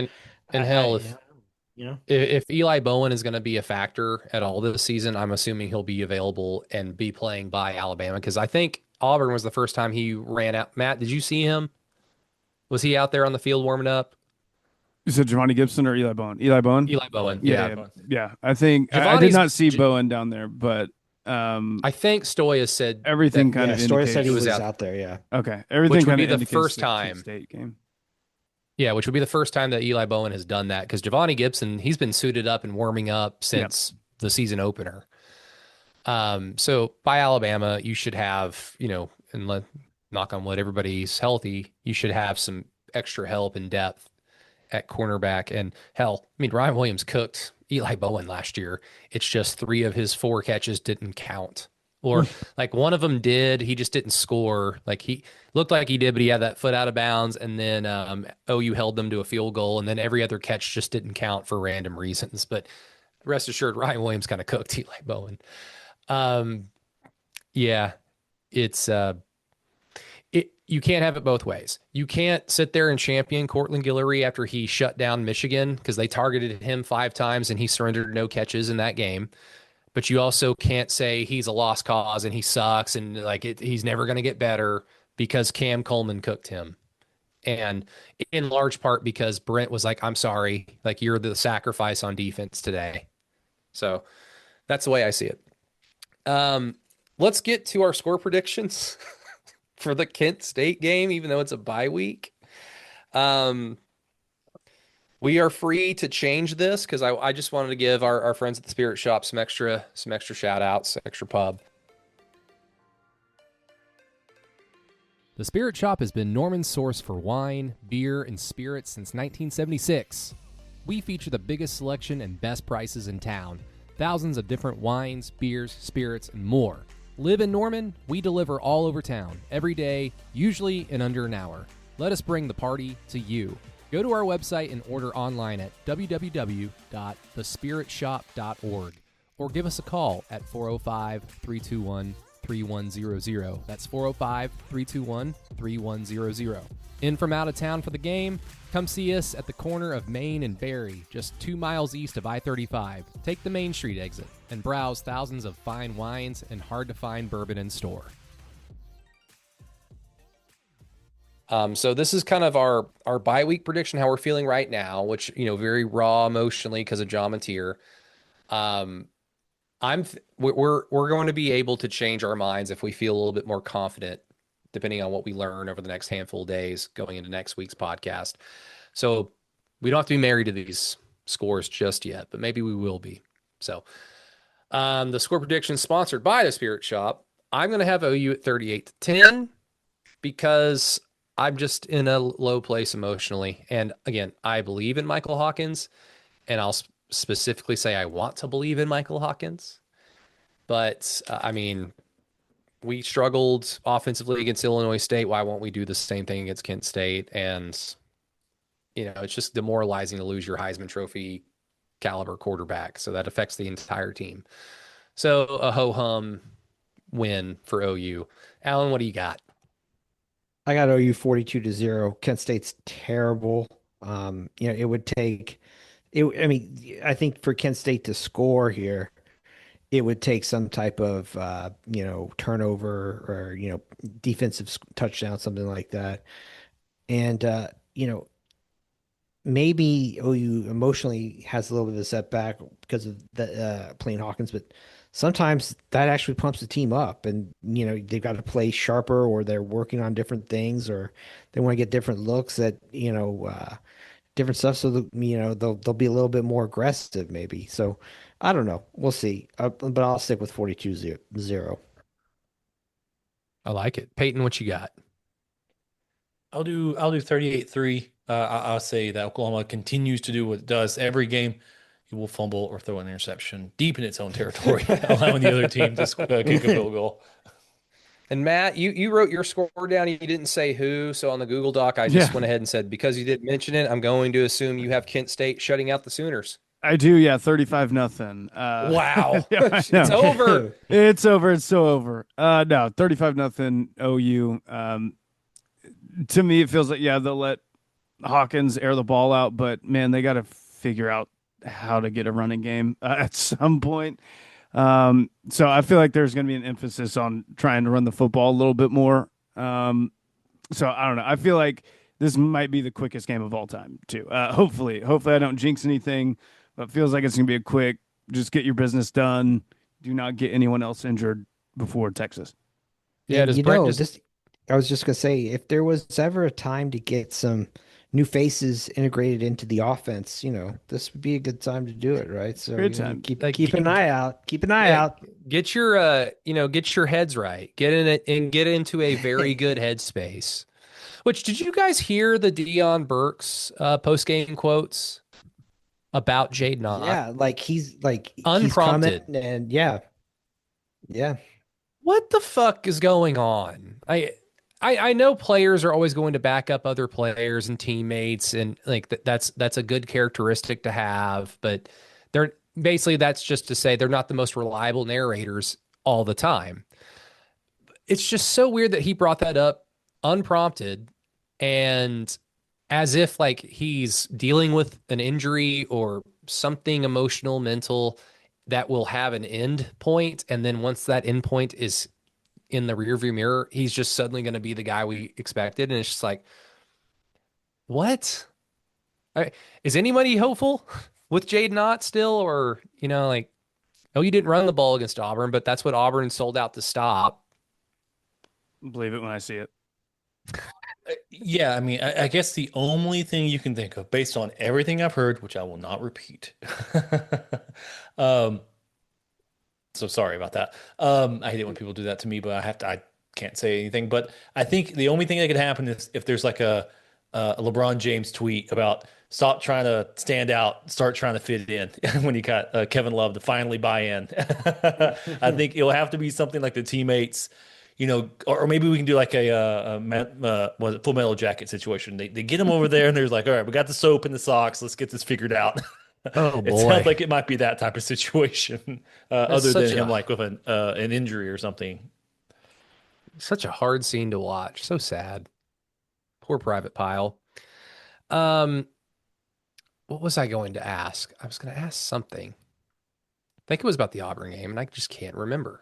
if Eli Bowen is going to be a factor at all this season, I'm assuming he'll be available and be playing by Alabama, because I think Auburn was the first time he ran out. Matt, did you see him? Was he out there on the field warming up? You said Giovanni Gibson or Eli Bowen? Eli Bowen. Yeah. I think I did not see Bowen down there, but I think Stoya said everything kind of Stoya said he was out there. Yeah. Okay. Everything kind of indicates the first time state game. Yeah, which would be the first time that Eli Bowen has done that, because Giovanni Gibson, he's been suited up and warming up since the season opener. So by Alabama, you should have, and knock on wood, everybody's healthy. You should have some extra help and depth at cornerback. And hell, I mean, Ryan Williams cooked Eli Bowen last year. It's just 3 of his 4 catches didn't count. Or like one of them did, he just didn't score. Like he looked like he did, but he had that foot out of bounds. And then OU held them to a field goal. And then every other catch just didn't count for random reasons. But rest assured, Ryan Williams kind of cooked Eli Bowen. You can't have it both ways. You can't sit there and champion Cortland Guillory after he shut down Michigan, because they targeted him 5 times and he surrendered no catches in that game. But you also can't say he's a lost cause and he sucks and he's never going to get better, because Cam Coleman cooked him. And in large part because Brent was like, I'm sorry, like you're the sacrifice on defense today. So that's the way I see it. Let's get to our score predictions for the Kent State game, even though it's a bye week. We are free to change this, because I just wanted to give our friends at the Spirit Shop some extra shout outs, extra pub. The Spirit Shop has been Norman's source for wine, beer, and spirits since 1976. We feature the biggest selection and best prices in town. Thousands of different wines, beers, spirits, and more. Live in Norman? We deliver all over town, every day, usually in under an hour. Let us bring the party to you. Go to our website and order online at www.thespiritshop.org or give us a call at 405-321-3100. That's 405-321-3100. In from out of town for the game? Come see us at the corner of Main and Berry, just 2 miles east of I-35. Take the Main Street exit and browse thousands of fine wines and hard-to-find bourbon in store. So this is kind of our bye week prediction, how we're feeling right now, which, very raw emotionally because of John Mateer. We're going to be able to change our minds if we feel a little bit more confident, depending on what we learn over the next handful of days going into next week's podcast. So we don't have to be married to these scores just yet, but maybe we will be. So the score prediction sponsored by the Spirit Shop. I'm going to have OU at 38-10 because I'm just in a low place emotionally. And again, I believe in Michael Hawkins, and I'll specifically say I want to believe in Michael Hawkins. But we struggled offensively against Illinois State. Why won't we do the same thing against Kent State? And, it's just demoralizing to lose your Heisman Trophy caliber quarterback. So that affects the entire team. So a ho-hum win for OU. Alan, what do you got? I got OU 42-0. Kent State's terrible. It would take I think for Kent State to score here, it would take some type of, turnover or, defensive touchdown, something like that. And, maybe OU emotionally has a little bit of a setback because of the playing Hawkins, but sometimes that actually pumps the team up, and, they've got to play sharper, or they're working on different things, or they want to get different looks at, different stuff. So, they'll be a little bit more aggressive maybe. So I don't know. We'll see. But I'll stick with 42-0. I like it. Peyton, what you got? I'll do 38-3. I'll say that Oklahoma continues to do what it does every game. It will fumble or throw an interception deep in its own territory, allowing the other team to kick a field goal. And Matt, you wrote your score down. You didn't say who. So on the Google Doc, I just went ahead and said, because you didn't mention it, I'm going to assume you have Kent State shutting out the Sooners. I do, yeah, 35-0. Wow. It's over. It's over. It's so over. No, 35-0 OU. To me, it feels like, they'll let Hawkins air the ball out, but man, they got to figure out how to get a running game at some point. So I feel like there's going to be an emphasis on trying to run the football a little bit more. So I don't know. I feel like this might be the quickest game of all time too. Hopefully I don't jinx anything, but it feels like it's going to be a quick, just get your business done. Do not get anyone else injured before Texas. Yeah. I was just going to say, if there was ever a time to get some new faces integrated into the offense, this would be a good time to do it, right? So Great time. Keep an eye out. Keep an eye out. Get your get your heads right. Get in it and get into a very good headspace. Which, did you guys hear the Deion Burks post game quotes about Jade Knott? Yeah, he's unprompted, and yeah. What the fuck is going on? I know players are always going to back up other players and teammates, and that's a good characteristic to have, but that's just to say they're not the most reliable narrators all the time. It's just so weird that he brought that up unprompted and as if he's dealing with an injury or something emotional, mental that will have an end point, and then once that end point is in the rearview mirror, he's just suddenly going to be the guy we expected. And it's just what? Is anybody hopeful with Jade Knott still? Or, you didn't run the ball against Auburn, but that's what Auburn sold out to stop. Believe it when I see it. Yeah, I guess the only thing you can think of based on everything I've heard, which I will not repeat. So sorry about that. I hate it when people do that to me, but I can't say anything. But I think the only thing that could happen is if there's like a LeBron James tweet about stop trying to stand out, start trying to fit in when you got Kevin Love to finally buy in. I think it'll have to be something like the teammates, or maybe we can do like was it Full Metal Jacket situation. They get him over there and they're like, all right, we got the soap and the socks. Let's get this figured out. Oh It boy. sounds like it might be that type of situation, other than such him a- like with an injury or something. Such a hard scene to watch. So sad. Poor Private Pile. Um, what was I going to ask? I was going to ask something. I think it was about the Auburn game, and I just can't remember.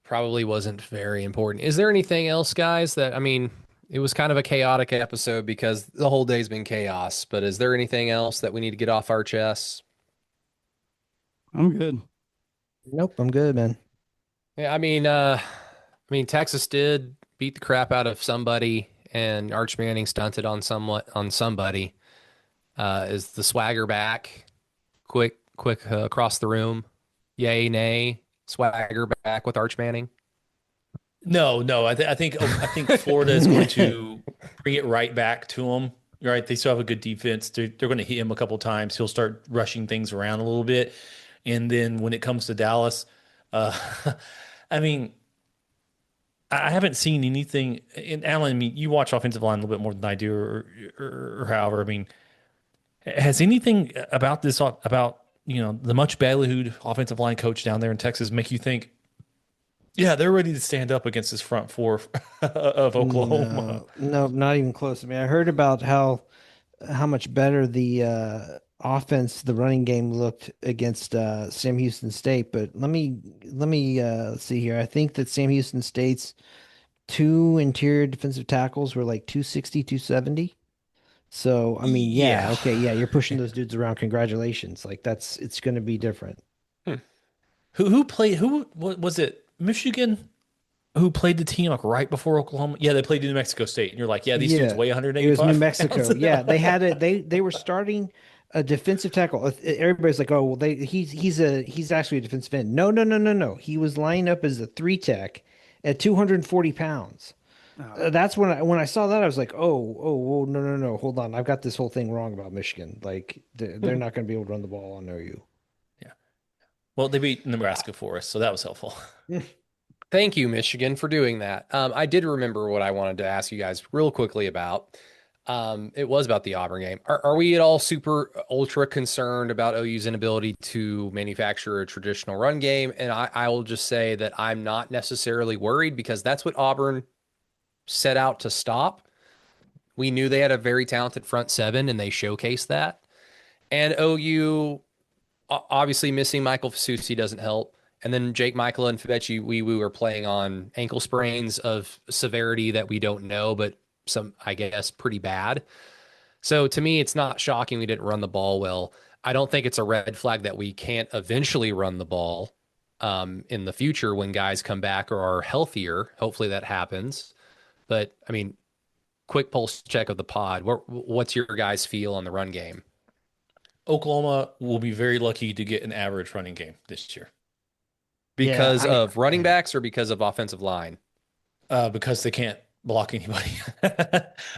Probably wasn't very important. Is there anything else, guys, it was kind of a chaotic episode because the whole day's been chaos, but is there anything else that we need to get off our chests? I'm good. Nope, I'm good, man. Yeah, Texas did beat the crap out of somebody, and Arch Manning stunted on somebody. Is the swagger back? Quick, across the room. Yay, nay. Swagger back with Arch Manning. No. I think Florida is going to bring it right back to them. Right, they still have a good defense. They're going to hit him a couple times. He'll start rushing things around a little bit, and then when it comes to Dallas, I mean, I haven't seen anything. And Alan, you watch offensive line a little bit more than I do, or however. I mean, has anything about the much ballyhooed offensive line coach down there in Texas make you think, yeah, they're ready to stand up against this front four of Oklahoma? No, not even close. I mean, I heard about how much better the offense, the running game looked against Sam Houston State. But let me see here. I think that Sam Houston State's two interior defensive tackles were like 260, 270. So, I mean, yeah, okay, yeah, you're pushing those dudes around. Congratulations. Like it's going to be different. Who played? What was it? Michigan? Who played the team like right before Oklahoma? Yeah, they played New Mexico State, and you're like, yeah, these dudes weigh 185. It was New Mexico. pounds. Yeah, they had it. They were starting a defensive tackle. Everybody's like, oh, well, he's actually a defensive end. No. He was lining up as a 3 tech at 240 pounds. That's when I saw that, I was like, oh, no, hold on, I've got this whole thing wrong about Michigan. Like they're not going to be able to run the ball on OU. Yeah. Well, they beat Nebraska for us, so that was helpful. Thank you, Michigan, for doing that. I did remember what I wanted to ask you guys real quickly about. It was about the Auburn game. Are we at all super ultra concerned about OU's inability to manufacture a traditional run game? And I will just say that I'm not necessarily worried because that's what Auburn set out to stop. We knew they had a very talented front seven and they showcased that. And OU, obviously missing Michael Fasusi doesn't help. And then Jake Michael and Fabechi, we were playing on ankle sprains of severity that we don't know, but some, I guess, pretty bad. So to me, it's not shocking we didn't run the ball well. I don't think it's a red flag that we can't eventually run the ball in the future when guys come back or are healthier. Hopefully that happens. But, I mean, quick pulse check of the pod. What's your guys' feel on the run game? Oklahoma will be very lucky to get an average running game this year. Because of running backs or because of offensive line? Because they can't block anybody.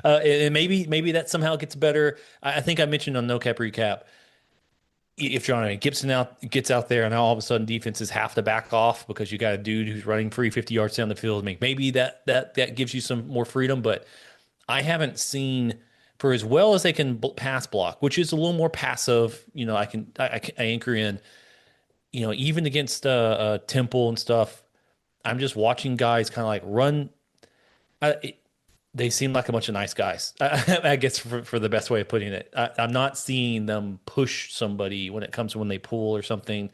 And maybe that somehow gets better. I think I mentioned on No Cap Recap, if John Gibson gets out there and now all of a sudden defenses have to back off because you got a dude who's running free 50 yards down the field. Maybe that gives you some more freedom, but I haven't seen, for as well as they can pass block, which is a little more passive. I anchor in, even against Temple and stuff. I'm just watching guys kind of like run. They seem like a bunch of nice guys, I guess, for the best way of putting it. I'm not seeing them push somebody when it comes to when they pull or something.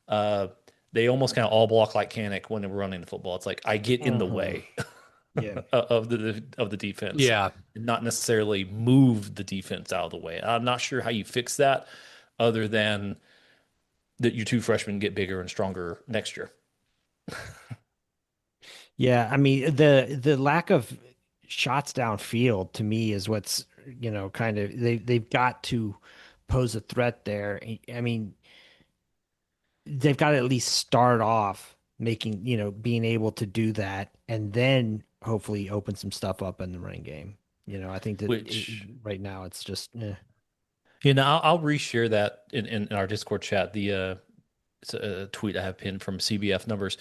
They almost kind of all block like Kanik when they were running the football. It's like I get in the way of the defense. Yeah. And not necessarily move the defense out of the way. I'm not sure how you fix that other than that your two freshmen get bigger and stronger next year. Yeah, I mean the lack of shots downfield to me is what's kind of they've got to pose a threat there. I mean, they've got to at least start off making, being able to do that and then hopefully open some stuff up in the running game. I think that right now it's just, I'll reshare that in our Discord chat. It's a tweet I have pinned from CBF numbers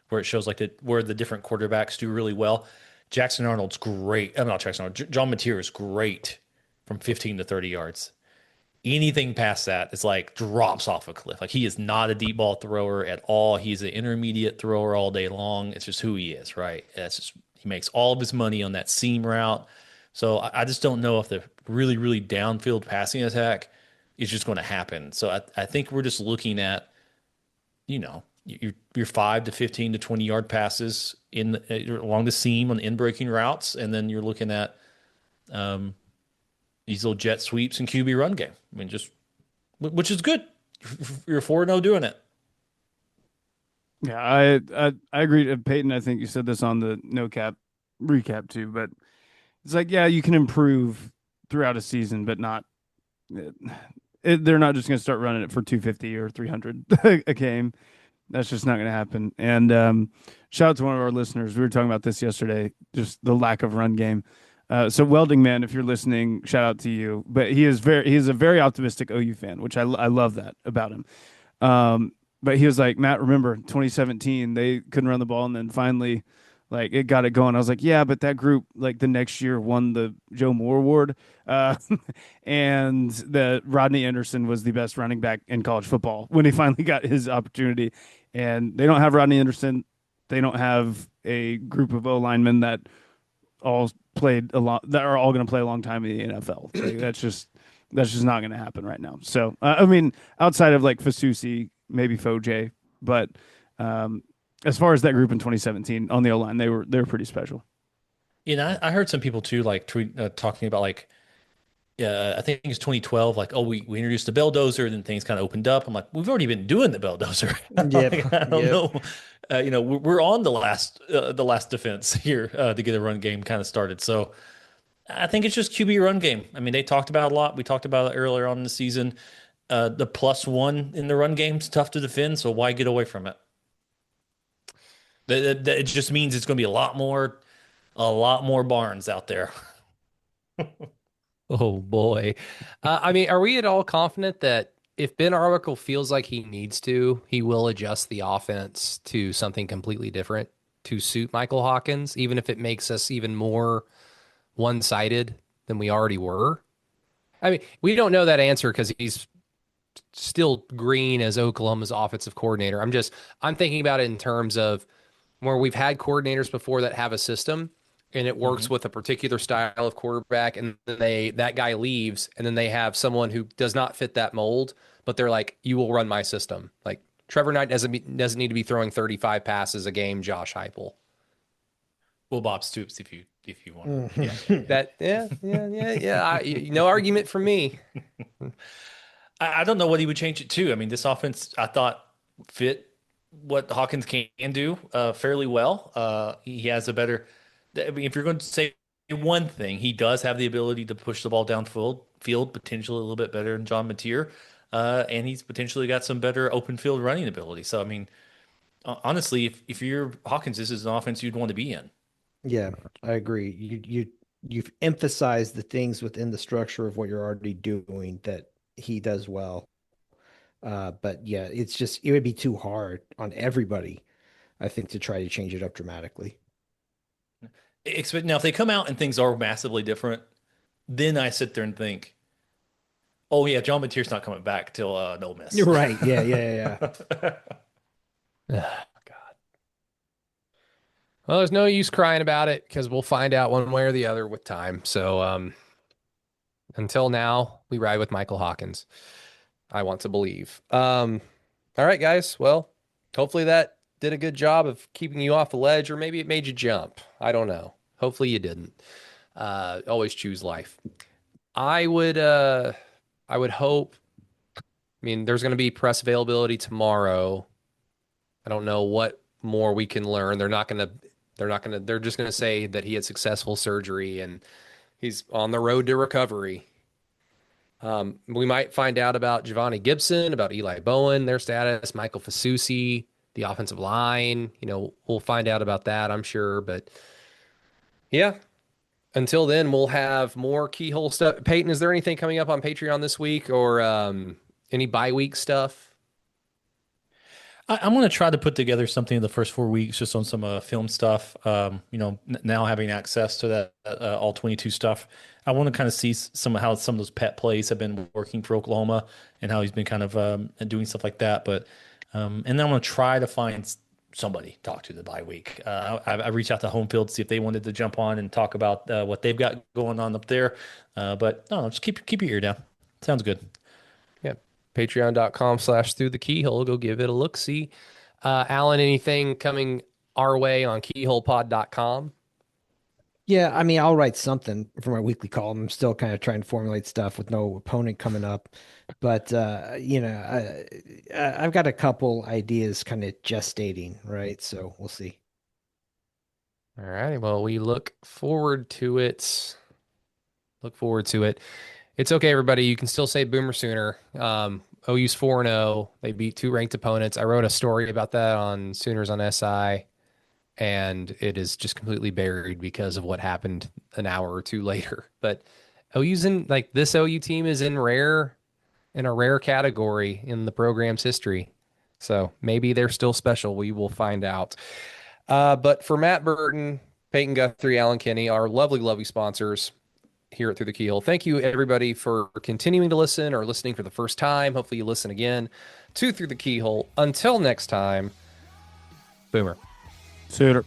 where it shows where the different quarterbacks do really well. Jackson Arnold's great. I'm not Jackson Arnold. John Mateer is great from 15 to 30 yards. Anything past that is drops off a cliff. He is not a deep ball thrower at all. He's an intermediate thrower all day long. It's just who he is, right? He makes all of his money on that seam route. So I just don't know if the really, really downfield passing attack is just going to happen. So I think we're just looking at, your 5 to 15 to 20 yard passes along the seam on in-breaking routes, and then you're looking at these little jet sweeps and QB run game. I mean, which is good. You're 4-0 doing it. Yeah, I agree. Peyton, I think you said this on the no cap recap too, but it's you can improve throughout a season, but not. They're not just going to start running it for 250 or 300 a game. That's just not going to happen. And shout out to one of our listeners. We were talking about this yesterday, just the lack of run game. So Welding Man, if you're listening, shout out to you. But he is a very optimistic OU fan, which I love that about him. But he was like, Matt, remember 2017, they couldn't run the ball, and then finally, it got it going. I was like, yeah, but that group, the next year won the Joe Moore Award, and the Rodney Anderson was the best running back in college football when he finally got his opportunity. And they don't have Rodney Anderson. They don't have a group of O linemen that all played a lot, that are all going to play a long time in the NFL. That's just not going to happen right now. So I mean, outside of Fasusi, maybe Foje, but as far as that group in 2017 on the O line, they were pretty special. I heard some people too talking about I think it's 2012. We introduced the belldozer, then things kind of opened up. I'm we've already been doing the belldozer. Yep. I don't know. We're on the last defense here to get a run game kind of started. So I think it's just QB run game. I mean, they talked about it a lot. We talked about it earlier on in the season. The +1 in the run game is tough to defend. So why get away from it? It just means it's going to be a lot more Barnes out there. Oh boy. I mean, are we at all confident that if Ben Arbuckle feels like he needs to, he will adjust the offense to something completely different to suit Michael Hawkins, even if it makes us even more one-sided than we already were? I mean, we don't know that answer because he's still green as Oklahoma's offensive coordinator. I'm thinking about it in terms of where we've had coordinators before that have a system and it works with a particular style of quarterback, and then that guy leaves, and then they have someone who does not fit that mold, but they're like, you will run my system. Trevor Knight doesn't need to be throwing 35 passes a game, Josh Heupel. Well, Bob Stoops, if you want. No argument from me. I don't know what he would change it to. I mean, this offense, I thought, fit what Hawkins can do fairly well. He has a better... I mean, if you're going to say one thing, he does have the ability to push the ball downfield, potentially a little bit better than John Mateer, and he's potentially got some better open field running ability. So, I mean, honestly, if you're Hawkins, this is an offense you'd want to be in. Yeah, I agree. You've emphasized the things within the structure of what you're already doing that he does well. But yeah, it would be too hard on everybody, I think, to try to change it up dramatically. Now, if they come out and things are massively different, then I sit there and think, oh yeah, John Mateer's not coming back till Ole Miss. You're right. Yeah. God. Well, there's no use crying about it because we'll find out one way or the other with time. So until now, we ride with Michael Hawkins. I want to believe. All right, guys. Well, hopefully that did a good job of keeping you off the ledge, or maybe it made you jump. I don't know. Hopefully you didn't. Always choose life. I would hope. I mean, there's going to be press availability tomorrow. I don't know what more we can learn. They're just going to say that he had successful surgery and he's on the road to recovery. We might find out about Giovanni Gibson, about Eli Bowen, their status, Michael Fasusi. the offensive line. We'll find out about that, I'm sure. But yeah, until then, we'll have more keyhole stuff. Peyton, is there anything coming up on Patreon this week or any bye week stuff? I'm going to try to put together something in the first 4 weeks just on some film stuff. Now having access to that all 22 stuff, I want to kind of see how some of those pet plays have been working for Oklahoma and how he's been kind of doing stuff like that. But and then I'm going to try to find somebody to talk to the bye week. I reached out to Home Field to see if they wanted to jump on and talk about what they've got going on up there. But no, just keep your ear down. Sounds good. Patreon.com/throughthekeyhole. Go give it a look. See, Alan, anything coming our way on keyholepod.com? Yeah, I mean, I'll write something for my weekly column. I'm still kind of trying to formulate stuff with no opponent coming up, but I've got a couple ideas kind of gestating, right? So we'll see. All right. Well, we look forward to it. It's okay, everybody. You can still say Boomer Sooner. OU's 4-0. They beat 2 ranked opponents. I wrote a story about that on Sooners on SI, and it is just completely buried because of what happened an hour or two later. But OU's this OU team is in a rare category in the program's history. So maybe they're still special. We will find out. But for Matt Burton, Peyton Guthrie, Alan Kinney, our lovely, lovely sponsors here at Through the Keyhole. Thank you, everybody, for continuing to listen or listening for the first time. Hopefully you listen again to Through the Keyhole. Until next time, Boomer. Sooner.